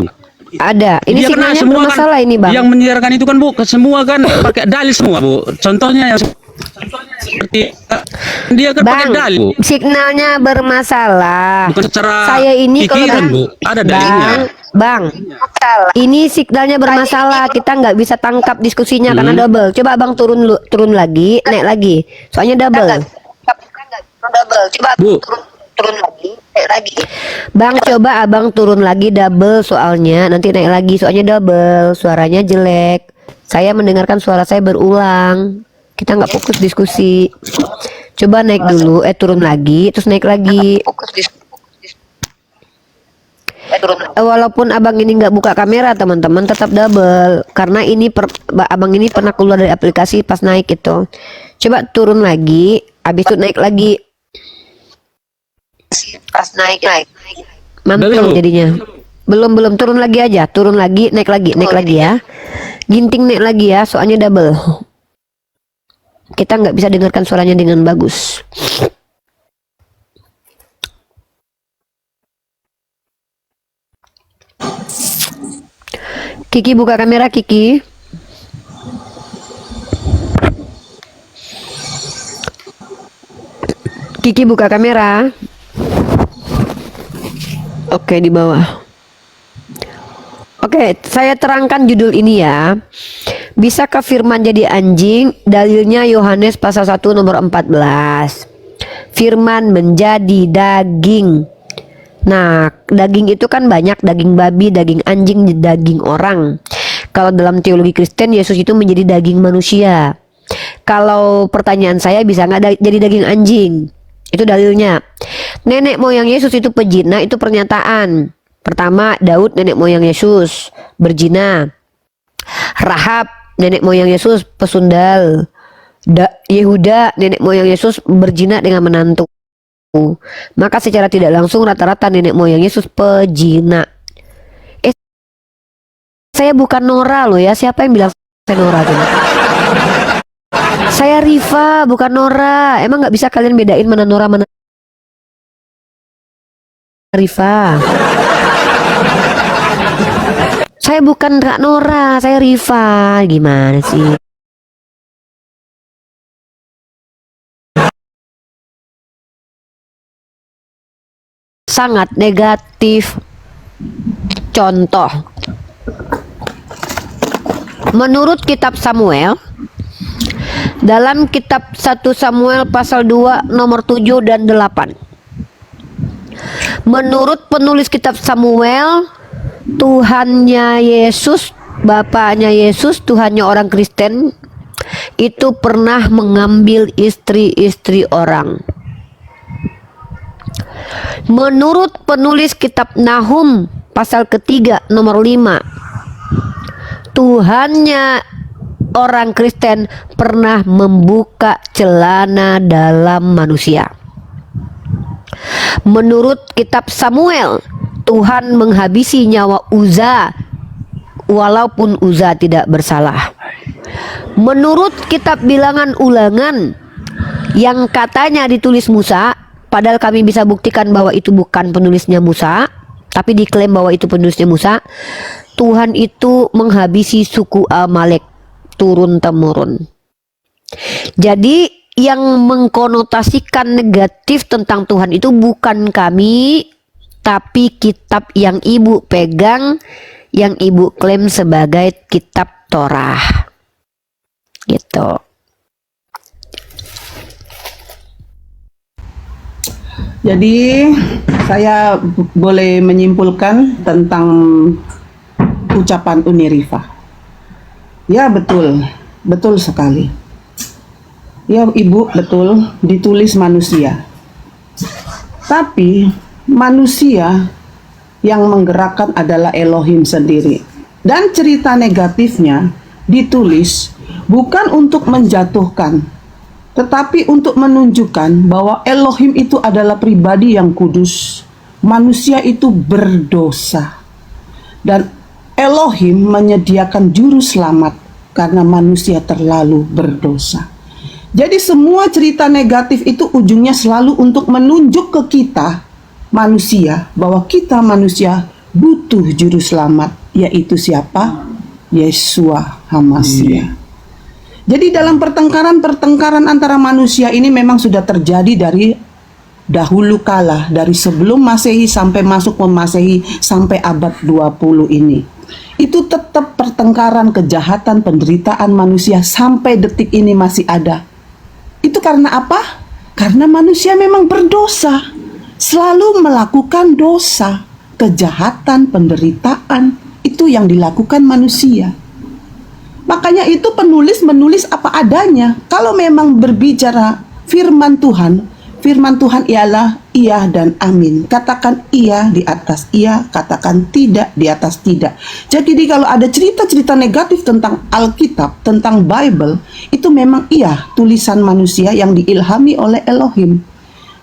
Ada. Ini Dia signalnya semua bermasalah kan, ini, Bang. Yang menyiarkan itu kan, Bu, semua kan pakai dalil semua, Bu. Contohnya yang seperti dia kan pakai dalil, Bu. Signalnya bermasalah. Bukan secara Saya ini kalau pikiran, Bu. Ada dalilnya. Bang, ini signalnya bermasalah. Kita nggak bisa tangkap diskusinya karena double. Coba Abang turun lagi, naik lagi. Soalnya double. Coba Bu. turun lagi, naik lagi. Bang, coba Abang turun lagi double soalnya. Nanti naik lagi soalnya double. Suaranya jelek. Saya mendengarkan suara saya berulang. Kita nggak fokus diskusi. Coba naik dulu, turun lagi, terus naik lagi. Walaupun Abang ini nggak buka kamera, teman-teman, tetap double. Karena ini Abang ini pernah keluar dari aplikasi pas naik itu. Coba turun lagi, habis itu naik lagi. Pas naik. Mantul jadinya. Belum turun lagi aja, turun lagi, naik lagi ya. Ginting naik lagi ya, soalnya double. Kita nggak bisa dengarkan suaranya dengan bagus. Kiki buka kamera, Kiki. Kiki buka kamera. Oke, di bawah. Oke, saya terangkan judul ini ya. Bisakah firman jadi anjing? Dalilnya Yohanes pasal 1 nomor 14. Firman menjadi daging. Nah, daging itu kan banyak, daging babi, daging anjing, daging orang. Kalau dalam teologi Kristen, Yesus itu menjadi daging manusia. Kalau pertanyaan saya, bisa nggak jadi daging anjing? Itu dalilnya. Nenek moyang Yesus itu pezina, itu pernyataan. Pertama, Daud nenek moyang Yesus berzina. Rahab nenek moyang Yesus pesundal. Yehuda nenek moyang Yesus berzina dengan menantu. Maka secara tidak langsung rata-rata nenek moyang Yesus pezina. Saya bukan Nora loh ya. Siapa yang bilang saya Nora tuh? Saya Rifa, bukan Nora. Emang nggak bisa kalian bedain mana Nora mana Rifa? Saya bukan Kak Nora, saya Rifa. Gimana sih? Sangat negatif. Contoh. Menurut kitab Samuel, dalam kitab 1 Samuel pasal 2 nomor 7 dan 8. Menurut penulis kitab Samuel, Tuhannya Yesus, Bapaknya Yesus, Tuhannya orang Kristen, itu pernah mengambil istri-istri orang. Menurut penulis kitab Nahum pasal ketiga nomor 5, Tuhannya orang Kristen pernah membuka celana dalam manusia. Menurut kitab Samuel, Tuhan menghabisi nyawa Uza walaupun Uza tidak bersalah. Menurut kitab Bilangan Ulangan yang katanya ditulis Musa, padahal kami bisa buktikan bahwa itu bukan penulisnya Musa, tapi diklaim bahwa itu penulisnya Musa. Tuhan itu menghabisi suku Amalek turun temurun. Jadi yang mengkonotasikan negatif tentang Tuhan itu bukan kami, tapi kitab yang ibu pegang, yang ibu klaim sebagai kitab Torah. Gitu. Jadi saya boleh menyimpulkan tentang ucapan Uni Rifa. Ya betul, betul sekali. Ya Ibu, betul, ditulis manusia. Tapi manusia yang menggerakkan adalah Elohim sendiri. Dan cerita negatifnya ditulis bukan untuk menjatuhkan, tetapi untuk menunjukkan bahwa Elohim itu adalah pribadi yang kudus. Manusia itu berdosa. Dan Elohim menyediakan juru selamat karena manusia terlalu berdosa. Jadi semua cerita negatif itu ujungnya selalu untuk menunjuk ke kita manusia, bahwa kita manusia butuh juru selamat, yaitu siapa? Yesua HaMashiach. Jadi dalam pertengkaran antara manusia ini memang sudah terjadi dari dahulu kala, dari sebelum Masehi sampai masuk ke Masehi sampai abad 20 ini. Itu tetap pertengkaran, kejahatan, penderitaan manusia sampai detik ini masih ada. Itu karena apa? Karena manusia memang berdosa, selalu melakukan dosa, kejahatan, penderitaan, itu yang dilakukan manusia. Makanya itu penulis menulis apa adanya. Kalau memang berbicara firman Tuhan ialah iya dan amin. Katakan iya di atas iya, katakan tidak di atas tidak. Jadi kalau ada cerita-cerita negatif tentang Alkitab, tentang Bible, itu memang iya tulisan manusia yang diilhami oleh Elohim.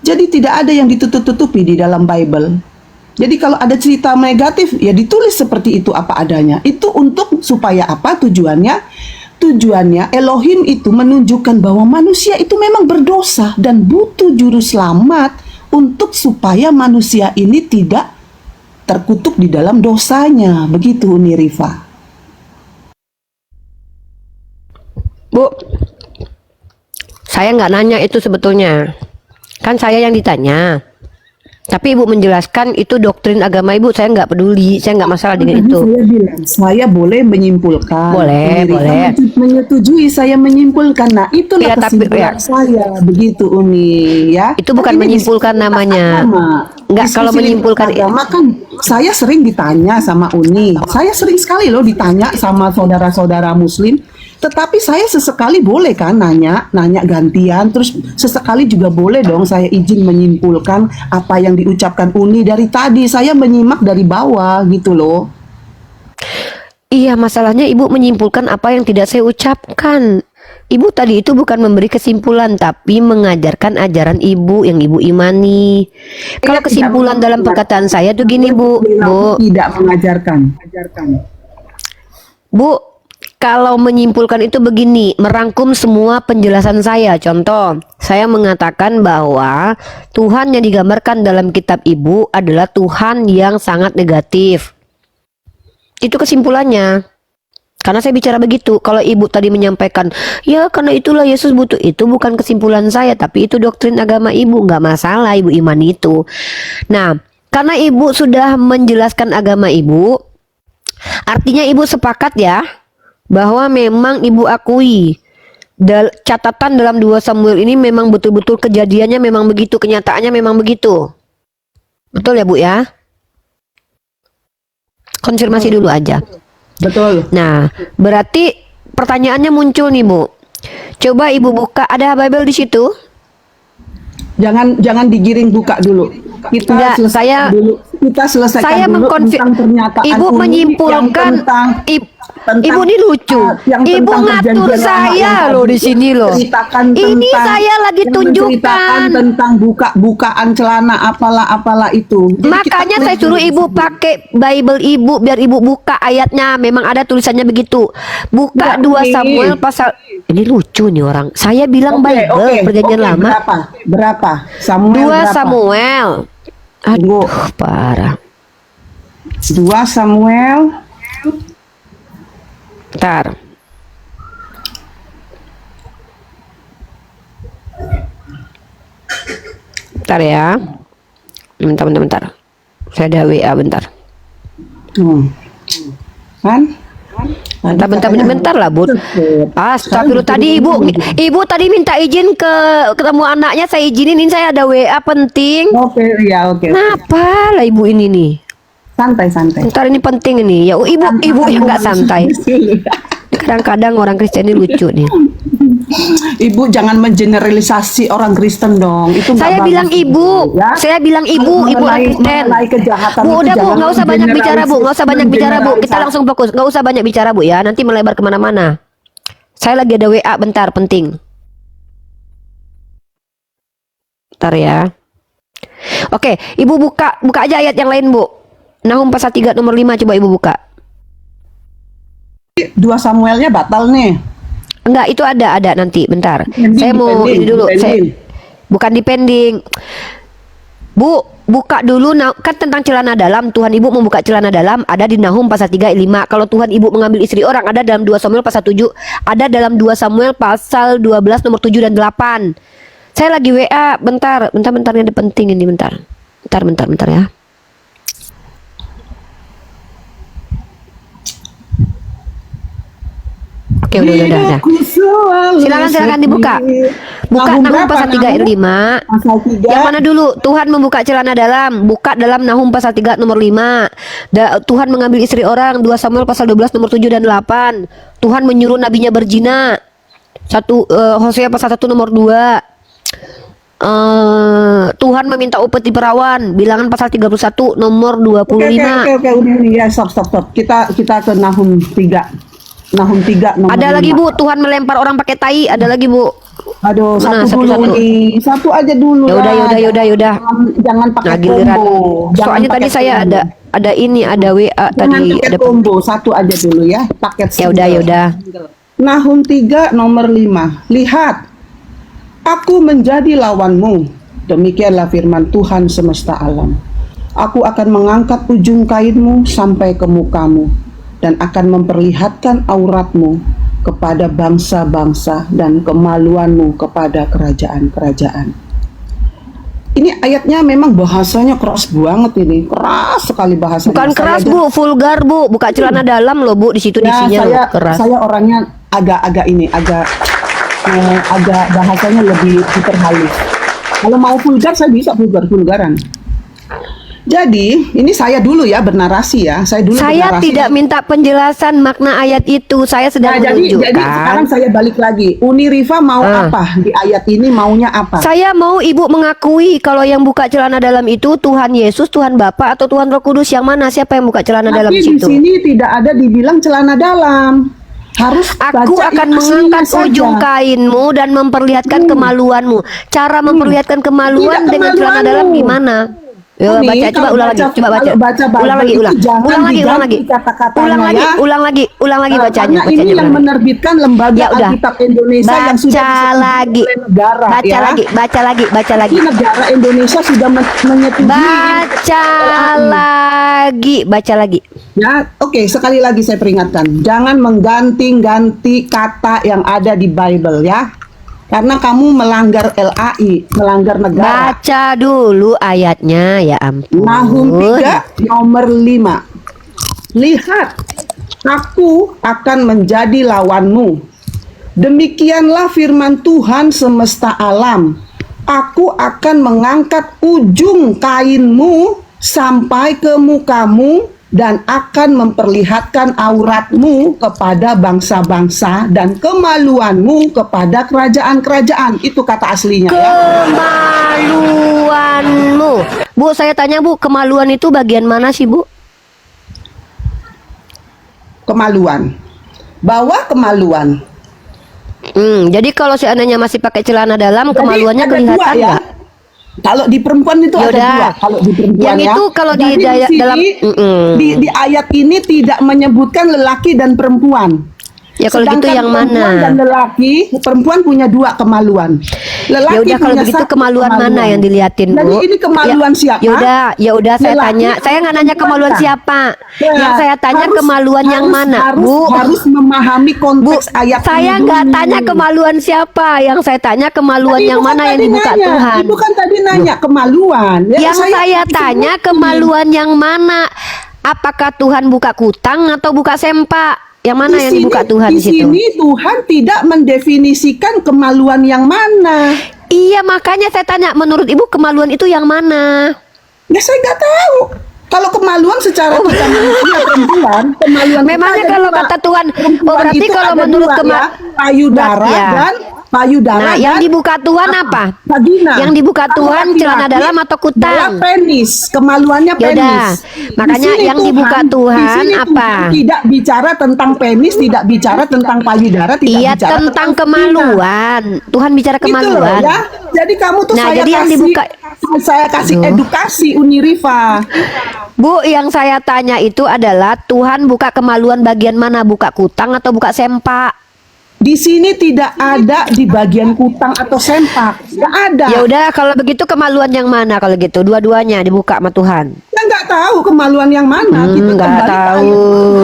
Jadi tidak ada yang ditutup-tutupi di dalam Bible. Jadi kalau ada cerita negatif, ya ditulis seperti itu apa adanya. Itu untuk supaya apa tujuannya? Tujuannya Elohim itu menunjukkan bahwa manusia itu memang berdosa dan butuh juru selamat untuk supaya manusia ini tidak terkutuk di dalam dosanya. Begitu Uni Rifa. Bu, saya nggak nanya itu sebetulnya. Kan saya yang ditanya. Tapi Ibu menjelaskan itu doktrin agama Ibu, saya nggak peduli, saya nggak masalah dengan itu. Saya bilang, saya boleh menyimpulkan. Boleh, boleh. Menyetujui saya menyimpulkan. Nah, itulah Ya, tapi, kesimpulan ya. saya, begitu Uni, ya. Itu bukan Tapi ini menyimpulkan diskusi namanya. agama. Nggak, Diskusi kalau menyimpulkan agama kan saya sering ditanya sama Uni. Saya sering sekali loh ditanya sama saudara-saudara Muslim. Tetapi saya sesekali boleh kan nanya gantian, terus sesekali juga boleh dong saya izin menyimpulkan apa yang diucapkan Uni dari tadi. Saya menyimak dari bawah gitu loh. Iya, masalahnya Ibu menyimpulkan apa yang tidak saya ucapkan. Ibu tadi itu bukan memberi kesimpulan, tapi mengajarkan ajaran Ibu yang Ibu imani. Kalau kesimpulan dalam perkataan saya tuh gini, Bu. Tidak mengajarkan. Bu, kalau menyimpulkan itu begini, merangkum semua penjelasan saya. Contoh, saya mengatakan bahwa Tuhan yang digambarkan dalam kitab Ibu adalah Tuhan yang sangat negatif. Itu kesimpulannya. Karena saya bicara begitu. Kalau Ibu tadi menyampaikan, ya karena itulah Yesus butuh, itu bukan kesimpulan saya, tapi itu doktrin agama Ibu. Nggak masalah Ibu iman itu. Nah, karena Ibu sudah menjelaskan agama Ibu, artinya Ibu sepakat ya, bahwa memang Ibu akui catatan dalam 2 Samuel ini memang betul-betul kejadiannya memang begitu, kenyataannya memang begitu. Betul ya Bu ya? Konfirmasi dulu aja. Betul. Nah, berarti pertanyaannya muncul nih Bu. Coba Ibu buka, ada Bible di situ? Jangan digiring buka dulu. Kita Enggak, selesaikan dulu. kita selesaikan Saya dulu tentang pernyataan Ibu Uni menyimpulkan yang tentang Ibu ini lucu. yang Ibu tentang ngatur perjanjian lama saya yang loh tadi di sini loh. menceritakan Ini tentang- saya lagi yang tunjukkan. menceritakan tentang bukaan celana apalah itu. Jadi Makanya kita saya suruh perlu ibu pakai Bible ibu biar ibu buka ayatnya. Memang ada tulisannya begitu. Buka Enggak, 2 Umi. Samuel pasal. Ini lucu nih orang. Saya bilang Bible perjanjian lama. Berapa? Samuel 2 berapa? Samuel. Aduh, parah. 2 Samuel. Bentar. Bentar ya. Bentar. Saya ada WA bentar. Kan? Bentar lah, Bu. Astagfirullah, tadi Ibu tadi minta izin ketemu anaknya, saya izinin, ini saya ada WA penting. Oke. Kenapa lah Ibu ini nih? Santai. Ntar ini penting ini. Ya ibu yang nggak santai. Kadang-kadang orang Kristen ini lucu nih. Ibu jangan mengeneralisasi orang Kristen dong. Itu Saya bilang ibu, saya bilang ibu orang Kristen. Bu, udah Bu, nggak usah banyak bicara Bu, nggak usah banyak bicara Bu. Kita langsung fokus, nggak usah banyak bicara Bu ya. Nanti melebar kemana-mana. Saya lagi ada WA bentar, penting. Bentar ya. Oke, Ibu buka aja ayat yang lain Bu. Nahum pasal 3 nomor 5 coba Ibu buka. 2 Samuelnya batal nih. Enggak, itu ada nanti, bentar. Saya mau ini dulu. Saya bukan depending. Bu, buka dulu kan tentang celana dalam. Tuhan Ibu membuka celana dalam ada di Nahum pasal 3 ayat 5. Kalau Tuhan Ibu mengambil istri orang ada dalam 2 Samuel pasal 7, ada dalam 2 Samuel pasal 12 nomor 7 dan 8. Saya lagi WA, bentar ini ada penting ini, bentar ya. Oke, udah. Silakan dibuka. Buka Nahum pasal 3 ayat 5. Yang mana dulu? Tuhan membuka celana dalam. Buka dalam Nahum pasal 3 nomor 5. Tuhan mengambil istri orang 2 Samuel pasal 12 nomor 7 dan 8. Tuhan menyuruh nabinya berzina. Hosea pasal 1 nomor 2. Tuhan meminta upeti perawan. Bilangan pasal 31 nomor 25. Oke, udah ya, stop. Kita ke Nahum 3. Nahum 3 nomor Ada 5. lagi Bu, Tuhan melempar orang pakai tai, ada lagi Bu. Aduh, Mana, satu dulu nih. Satu aja dulu. Ya udah. Jangan pakai giliran. combo. Soalnya tadi saya ada ini, ada WA Jangan tadi, pakai ada combo, satu aja dulu ya, paket single. Ya udah. Nahum 3 nomor 5. Lihat, aku menjadi lawanmu. Demikianlah firman Tuhan semesta alam. Aku akan mengangkat ujung kainmu sampai ke mukamu dan akan memperlihatkan auratmu kepada bangsa-bangsa dan kemaluanmu kepada kerajaan-kerajaan. Ini ayatnya memang bahasanya keras banget ini, keras sekali bahasanya. Bukan keras Bu, vulgar Bu, buka celana dalam loh Bu, di situ isinya loh, keras. Saya orangnya agak bahasanya lebih diperhalus. Kalau mau vulgar saya bisa vulgaran. Jadi, ini saya dulu ya bernarasi ya. Saya tidak minta penjelasan makna ayat itu. Saya sedang menunjukkan. Jadi sekarang saya balik lagi. Uni Rifa mau apa di ayat ini? Maunya apa? Saya mau Ibu mengakui kalau yang buka celana dalam itu Tuhan Yesus, Tuhan Bapa atau Tuhan Roh Kudus, yang mana? Siapa yang buka celana dalam situ? Tapi di sini tidak ada dibilang celana dalam. Harus aku akan mengangkat ujung kainmu dan memperlihatkan kemaluanmu. Cara memperlihatkan kemaluan dengan celana dalam gimana? Coba ulang lagi bacanya. Ini yang menerbitkan lembaga Alkitab Indonesia yang sudah negara. Baca lagi. Negara Indonesia sudah menyetujui. Baca lagi. Ya, oke, sekali lagi saya peringatkan, jangan mengganti-ganti kata yang ada di Bible ya. Karena kamu melanggar LAI, melanggar negara. Baca dulu ayatnya, ya ampun. Nahum 3 nomor 5. Lihat, aku akan menjadi lawanmu. Demikianlah firman Tuhan semesta alam. Aku akan mengangkat ujung kainmu sampai ke mukamu dan akan memperlihatkan auratmu kepada bangsa-bangsa dan kemaluanmu kepada kerajaan-kerajaan. Itu kata aslinya ya. Kemaluanmu. Bu, saya tanya Bu, kemaluan itu bagian mana sih Bu? Kemaluan. Bawah kemaluan. Jadi kalau seandainya masih pakai celana dalam, Jadi kemaluannya ada kelihatan dua ya. nggak? Kalau di perempuan itu ada Yaudah. dua. Kalau di perempuan Yang ya. itu kalau di Jadi daya- sini, dalam di ayat ini tidak menyebutkan lelaki dan perempuan. Ya kalau gitu Sedangkan yang perempuan mana? dan lelaki, perempuan punya dua kemaluan. Lelaki Ya udah kalau punya begitu satu kemaluan mana yang diliatin Bu? Jadi ini kemaluan siapa? Ya udah saya Lelaki tanya. Saya nggak nanya atau kemaluan perempuan? siapa. Nah, Yang saya tanya kemaluan yang mana, Bu? Harus memahami konteks ayat Saya ini nggak dulu. tanya kemaluan siapa. Yang saya tanya kemaluan Tadi yang Ibu kan mana yang tadi dibuka nanya. Tuhan. Ibu kan tadi nanya kemaluan. Ya, Yang saya tanya kemaluan yang mana? Apakah Tuhan buka kutang atau buka sempak? Yang mana yang dibuka Tuhan di di situ? sini Tuhan tidak mendefinisikan kemaluan yang mana. Iya, makanya saya tanya, menurut Ibu kemaluan itu yang mana? Ya saya nggak tahu. Kalau kemaluan secara kita manusia perempuan, kemaluan Memangnya kita ada kalau dua. kata Tuhan, Perempuan berarti itu kalau ada menurut dua, ya, payudara Ya. dan payudara. Nah, yang dan dibuka Tuhan apa? vagina. Yang dibuka Kalau Tuhan laki-laki celana dalam atau adalah kutang? penis, kemaluannya Yaudah, penis. makanya Di sini yang dibuka di Tuhan sini apa? Tuhan tidak bicara tentang penis, tidak bicara tentang payudara, tidak Iya, bicara tentang vagina. kemaluan. Tuhan bicara Gitu loh, kemaluan. ya. Jadi kamu tuh Nah, saya jadi yang kasih, dibuka- saya kasih Aduh. edukasi Unirifa. Bu, yang saya tanya itu adalah Tuhan buka kemaluan bagian mana? Buka kutang atau buka sempak? Di sini tidak ada di bagian kutang atau sempak, nggak ada. Ya udah, kalau begitu kemaluan yang mana kalau gitu? Dua-duanya dibuka sama Tuhan. Kita nggak tahu kemaluan yang mana. Kita Nggak kembali ke tahu.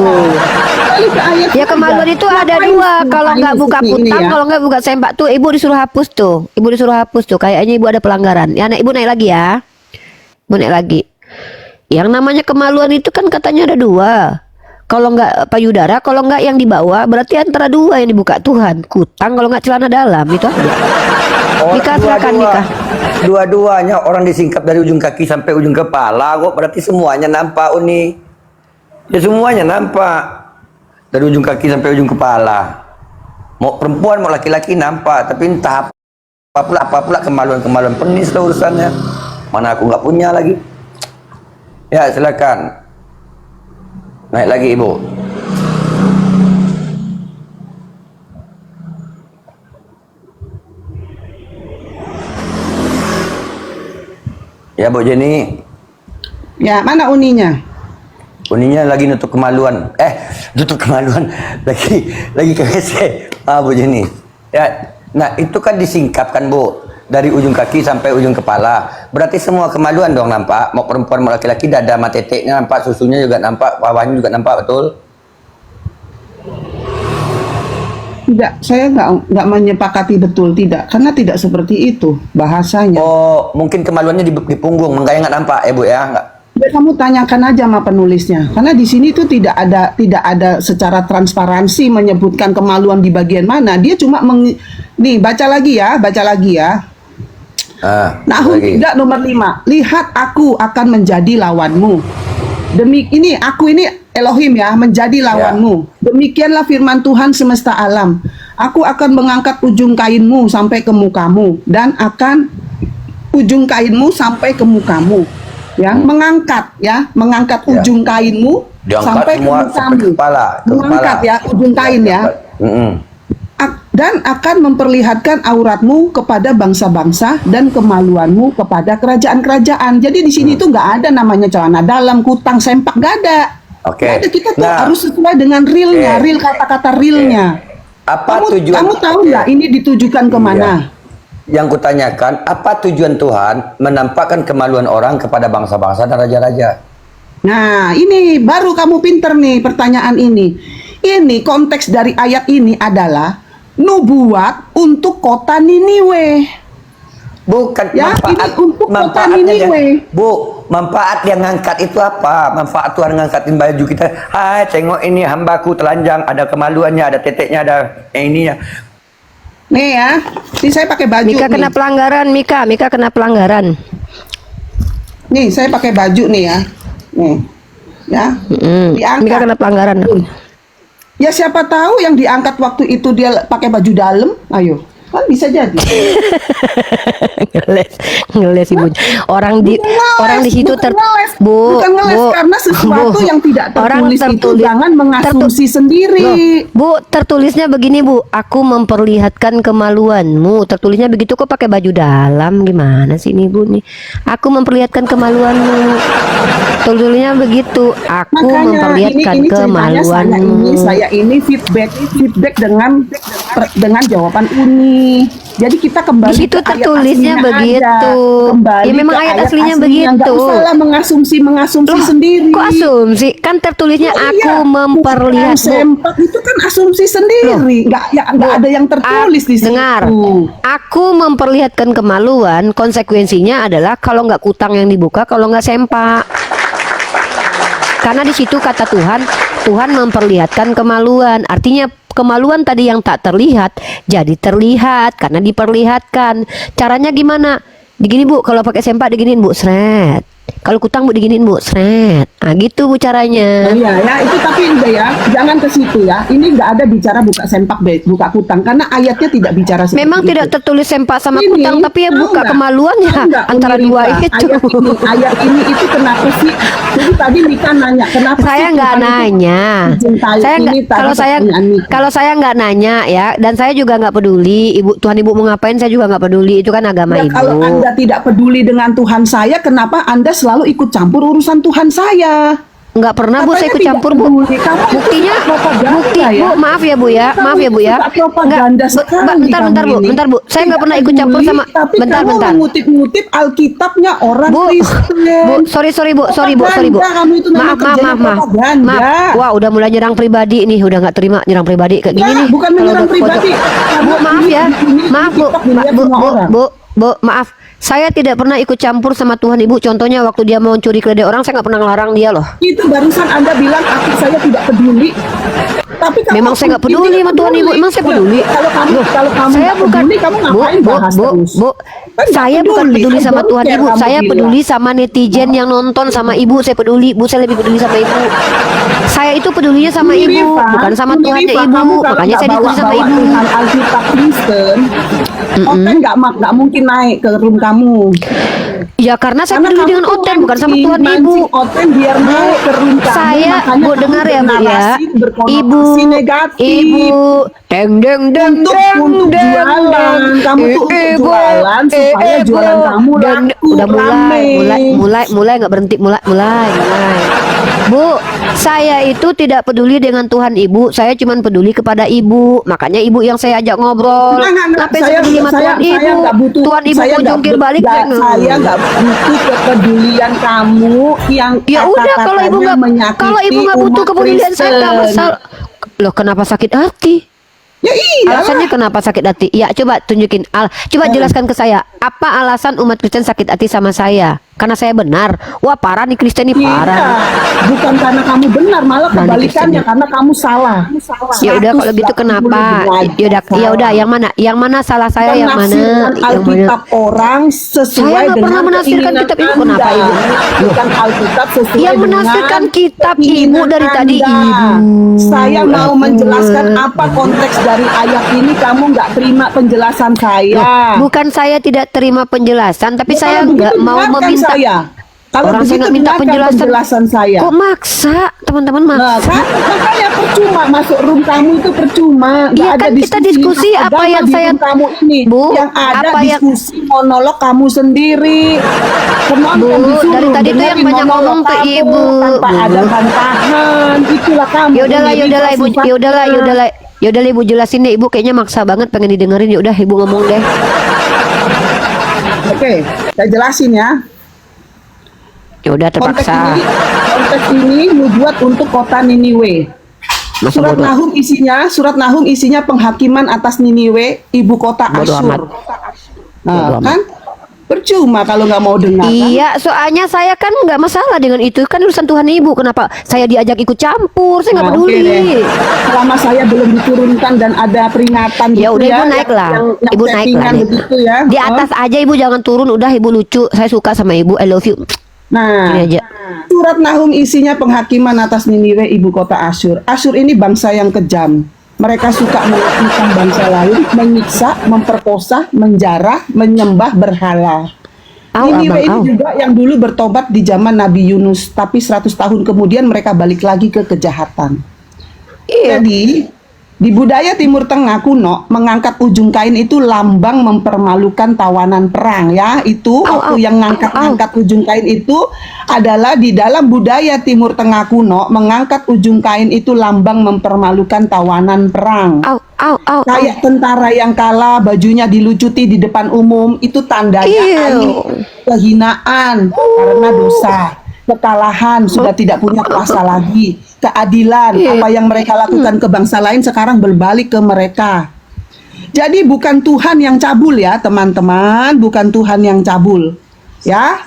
Kembali ke ayat Ya saja. kemaluan itu ada Ngapain dua. sih Kalau nggak ngapain buka sih ini kutang, ya? kalau nggak buka sempak tuh, Ibu disuruh hapus tuh. Ibu disuruh hapus tuh. Kayaknya Ibu ada pelanggaran. Ya, Ibu naik lagi ya. Ibu naik lagi. Yang namanya kemaluan itu kan katanya ada dua. Kalau nggak payudara, kalau nggak yang di bawah, berarti antara dua yang dibuka Tuhan. Kutang kalau nggak celana dalam, itu aja. Mika, silakan Mika. Dua-duanya orang disingkap dari ujung kaki sampai ujung kepala kok, berarti semuanya nampak Uni. Ya semuanya nampak. Dari ujung kaki sampai ujung kepala. Mau perempuan mau laki-laki nampak, tapi entah apa pula kemaluan-kemaluan penis lah urusannya. Mana aku nggak punya lagi. Ya silakan. Naik lagi Ibu. Ya Bu Jenny. Ya, mana uninya? Uninya lagi nutup kemaluan. Nutup kemaluan. Lagi ke WC. Bu Jenny. Ya, nah itu kan disingkapkan Bu. Dari ujung kaki sampai ujung kepala. Berarti semua kemaluan dong nampak. Mau perempuan mau laki-laki, dada sama teteknya nampak, susunya juga nampak, bawahnya juga nampak, betul? Tidak, saya nggak menyepakati betul, tidak, karena tidak seperti itu bahasanya. Oh, mungkin kemaluannya di punggung, makanya nggak nampak, Bu ya? Nggak. Ya, kamu tanyakan aja sama penulisnya, karena di sini tuh tidak ada secara transparansi menyebutkan kemaluan di bagian mana. Dia cuma nih baca lagi ya. Nahum 3 nomor 5. Lihat aku akan menjadi lawanmu. Ini aku ini Elohim ya, menjadi lawanmu. Demikianlah firman Tuhan semesta alam. Aku akan mengangkat ujung kainmu sampai ke mukamu dan akan ujung kainmu sampai ke mukamu. Ya, mengangkat ujung kainmu Diangkat sampai ke semua mukamu. sampai ke kepala, Mengangkat ya ujung kain ya. Dan akan memperlihatkan auratmu kepada bangsa-bangsa dan kemaluanmu kepada kerajaan-kerajaan. Jadi di sini tuh nggak ada namanya celana dalam, kutang, sempak, nggak ada. Oke. Nggak ada. Kita tuh harus sesuai dengan realnya, real kata-kata realnya. Apa tujuan? Kamu tahu nggak ini ditujukan kemana? Yang kutanyakan, apa tujuan Tuhan menampakkan kemaluan orang kepada bangsa-bangsa dan raja-raja? Nah, ini baru kamu pinter nih pertanyaan ini. Ini konteks dari ayat ini adalah nubuat untuk kota Niniwe. Bukan ya, manfaat, ini untuk kota Niniwe. Manfaat yang ngangkat itu apa? Manfaat Tuhan ngangkatin baju kita. Hai, tengok ini hambaku telanjang, ada kemaluannya, ada teteknya, ada ininya. Nih ya, ini saya pakai baju. Mika kena pelanggaran, Mika kena pelanggaran. Nih, saya pakai baju nih ya. Nih. ya. Ini kan kena pelanggaran. Ya siapa tahu yang diangkat waktu itu dia pakai baju dalam, ayo. Kan bisa jadi. ngeles ibu. Orang di situ bukan ngeles karena sesuatu yang tidak tertulis itu jangan mengasumsi sendiri. Bu, tertulisnya begini Bu, aku memperlihatkan kemaluanmu. Tertulisnya begitu kok pakai baju dalam, gimana sih ini Bu nih? Aku memperlihatkan kemaluanmu. Tertulisnya begitu, aku memperlihatkan kemaluanmu. Saya ini feedback dengan jawaban Uni. Jadi kita kembali di situ ke ayat tertulisnya aslinya begitu. Ya memang ayat aslinya begitu. Nggak usah mengasumsi sendiri. Kok asumsi? Kan tertulisnya aku memperlihatkan. Sempak itu kan asumsi sendiri. Nggak ada yang tertulis di situ. Dengar. Aku memperlihatkan kemaluan. Konsekuensinya adalah kalau nggak kutang yang dibuka, kalau nggak sempak. Karena di situ kata Tuhan memperlihatkan kemaluan. Artinya kemaluan tadi yang tak terlihat jadi terlihat karena diperlihatkan. Caranya gimana? Digini Bu, kalau pakai sempak diginiin Bu, seret. Kalau kutang Bu diginiin Bu, seret. Nah gitu Bu caranya. Iya ya, itu tapi udah ya, jangan ke situ ya. Ini nggak ada bicara buka sempak, buka kutang karena ayatnya tidak bicara seperti memang itu. Tidak tertulis sempak sama kutang, tapi ya buka kemaluannya antara dua itu. Ayat ini itu kenapa sih? Jadi tadi Mika nanya kenapa saya nggak nanya. Kalau saya nggak nanya ya, dan saya juga nggak peduli. Tuhan Ibu mau ngapain saya juga nggak peduli. Itu kan agama Ibu. Kalau Anda tidak peduli dengan Tuhan saya, kenapa Anda selalu ikut campur urusan Tuhan saya? Nggak pernah Bu, saya ikut campur Bu. Buktinya, Bu, maaf ya Bu ya, bentar Bu, saya nggak pernah ikut campur sama. Bentar. Mengutip alkitabnya orang Bu, sorry Bu. Maaf. Wah, udah mulai nyerang pribadi nih, udah nggak terima nyerang pribadi kayak gini nih. Bukan menyerang pribadi. Bu, maaf ya, Bu, maaf. Saya tidak pernah ikut campur sama Tuhan Ibu. Contohnya waktu dia mau curi keledai orang, saya nggak pernah ngelarang dia loh. Itu barusan Anda bilang saya tidak peduli. Tapi memang saya nggak peduli sama Tuhan Ibu. Emang saya peduli. Kalau kamu saya bukan peduli, kamu ngapain bahas terus? Bu, saya bukan peduli sama Tuhan Ibu. Saya peduli sama netizen yang nonton sama Ibu. Saya peduli. Bu, saya lebih peduli sama Ibu. Saya itu pedulinya sama Ibu, bukan sama Tuhannya Ibu. Makanya saya diskusi sama Ibu. Alkitab Kristen, Oten nggak mungkin naik ke room kamu. Ya karena saya peduli dengan Oten, bukan sama Tuhan Ibu. Oten biar naik ke room kamu. Saya, Bu, dengar ya Bu ya. Ibu, untuk jualan, kamu tuh jualan supaya jualan kamu laku. Udah mulai nggak berhenti, mulai. Bu, saya itu tidak peduli dengan Tuhan Ibu, saya cuma peduli kepada Ibu. Makanya Ibu yang saya ajak ngobrol. Ngapain saya peduli sama Tuhan Ibu? Tuhan Ibu mau jungkir balik. Saya nggak butuh kepedulian kamu yang ya udah, kalau Ibu nggak butuh kepedulian saya nggak masalah. Loh, kenapa sakit hati? Ya iya. Alasannya kenapa sakit hati? Ya coba tunjukin. Coba jelaskan ke saya. Apa alasan umat Kristen sakit hati sama saya? Karena saya benar. Wah, parah nih Kristen nih, parah. Bukan karena kamu benar, malah kebalikannya karena kamu salah. Ya udah kalau gitu kenapa? Ya udah yang mana? Yang mana salah saya, yang mana? Alkitab orang sesuai saya nggak pernah menafsirkan kitab Ibu. Kenapa Ibu? Bukan Alkitab sesuai yang menafsirkan kitab Ibu dari tadi Ibu. Saya mau menjelaskan apa konteks dari ayat ini, kamu nggak terima penjelasan saya. Bukan saya tidak terima penjelasan, tapi saya nggak mau meminta. Kalau saya nggak minta penjelasan saya. Kok maksa? Teman-teman maksa. Makanya percuma masuk room kamu itu percuma. Iya kan kita diskusi apa yang saya kamu ini. Bu, yang ada apa diskusi monolog kamu sendiri. Bu, dari tadi tuh yang banyak ngomong ke Ibu. Tanpa ada bantahan. Itulah kamu. Yaudahlah Ibu. Yaudahlah Ibu jelasin deh. Ibu kayaknya maksa banget pengen didengerin. Yaudah Ibu ngomong deh. Oke, saya jelasin ya. Ya udah terpaksa. Konteks ini dibuat untuk kota Niniwe. Surat Nahum isinya penghakiman atas Niniwe, ibu kota Asyur. Nah, kan percuma kalau nggak mau dengar. Iya, soalnya saya kan nggak masalah dengan itu, kan urusan Tuhan Ibu. Kenapa saya diajak ikut campur? Saya nggak peduli. Selama saya belum diturunkan dan ada peringatan. Ya udah Ibu naik lah. Ibu naik lah. Begitu ya. Di atas aja Ibu, jangan turun. Udah Ibu lucu. Saya suka sama Ibu. I love you. Nah, Ini aja. surat Nahum isinya penghakiman atas Niniwe, ibu kota Asyur. Asyur ini bangsa yang kejam. Mereka suka melakukan bangsa lain, menyiksa, memperkosa, menjarah, menyembah berhala. Niniwe ini juga yang dulu bertobat di zaman Nabi Yunus, tapi 100 tahun kemudian mereka balik lagi ke kejahatan. Jadi, di budaya Timur Tengah kuno, mengangkat ujung kain itu lambang mempermalukan tawanan perang, ya. Itu waktu yang ngangkat ujung kain itu adalah di dalam budaya Timur Tengah kuno, mengangkat ujung kain itu lambang mempermalukan tawanan perang. Kayak tentara yang kalah, bajunya dilucuti di depan umum, itu tandanya kehinaan karena dosa. Kekalahan, sudah tidak punya kuasa lagi. Keadilan, apa yang mereka lakukan ke bangsa lain sekarang berbalik ke mereka. Jadi bukan Tuhan yang cabul ya teman-teman, bukan Tuhan yang cabul. Ya,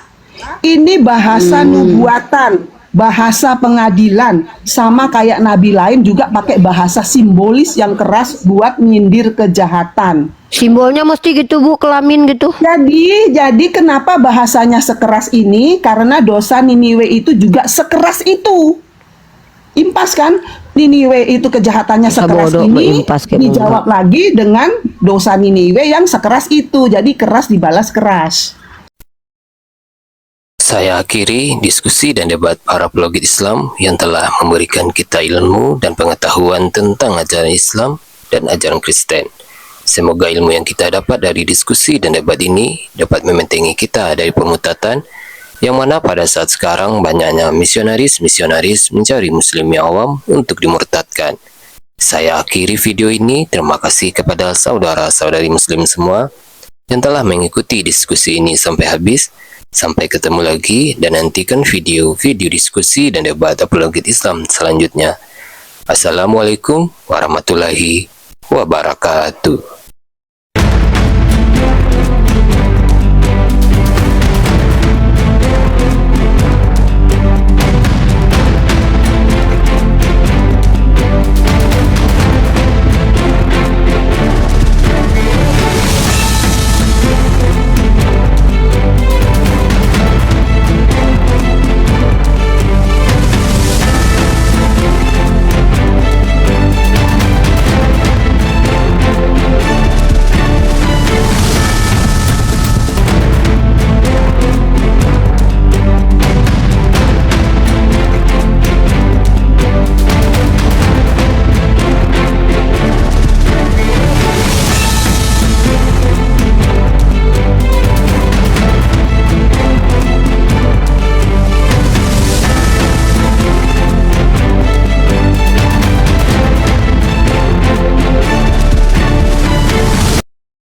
ini bahasa nubuatan, bahasa pengadilan. Sama kayak nabi lain juga pakai bahasa simbolis yang keras buat nyindir kejahatan. Simbolnya mesti gitu Bu, kelamin gitu. Jadi kenapa bahasanya sekeras ini? Karena dosa Niniwe itu juga sekeras itu. Impas kan? Niniwe itu kejahatannya sekeras ini, dijawab lagi dengan dosa Niniwe yang sekeras itu. Jadi keras dibalas keras. Saya akhiri diskusi dan debat para apologet Islam yang telah memberikan kita ilmu dan pengetahuan tentang ajaran Islam dan ajaran Kristen. Semoga ilmu yang kita dapat dari diskusi dan debat ini dapat membentengi kita dari permutatan, yang mana pada saat sekarang banyaknya misionaris-misionaris mencari muslim yang awam untuk dimurtadkan. Saya akhiri video ini. Terima kasih kepada saudara-saudari muslim semua yang telah mengikuti diskusi ini sampai habis. Sampai ketemu lagi dan nantikan video-video diskusi dan debat apologet Islam selanjutnya. Assalamualaikum warahmatullahi wabarakatuh.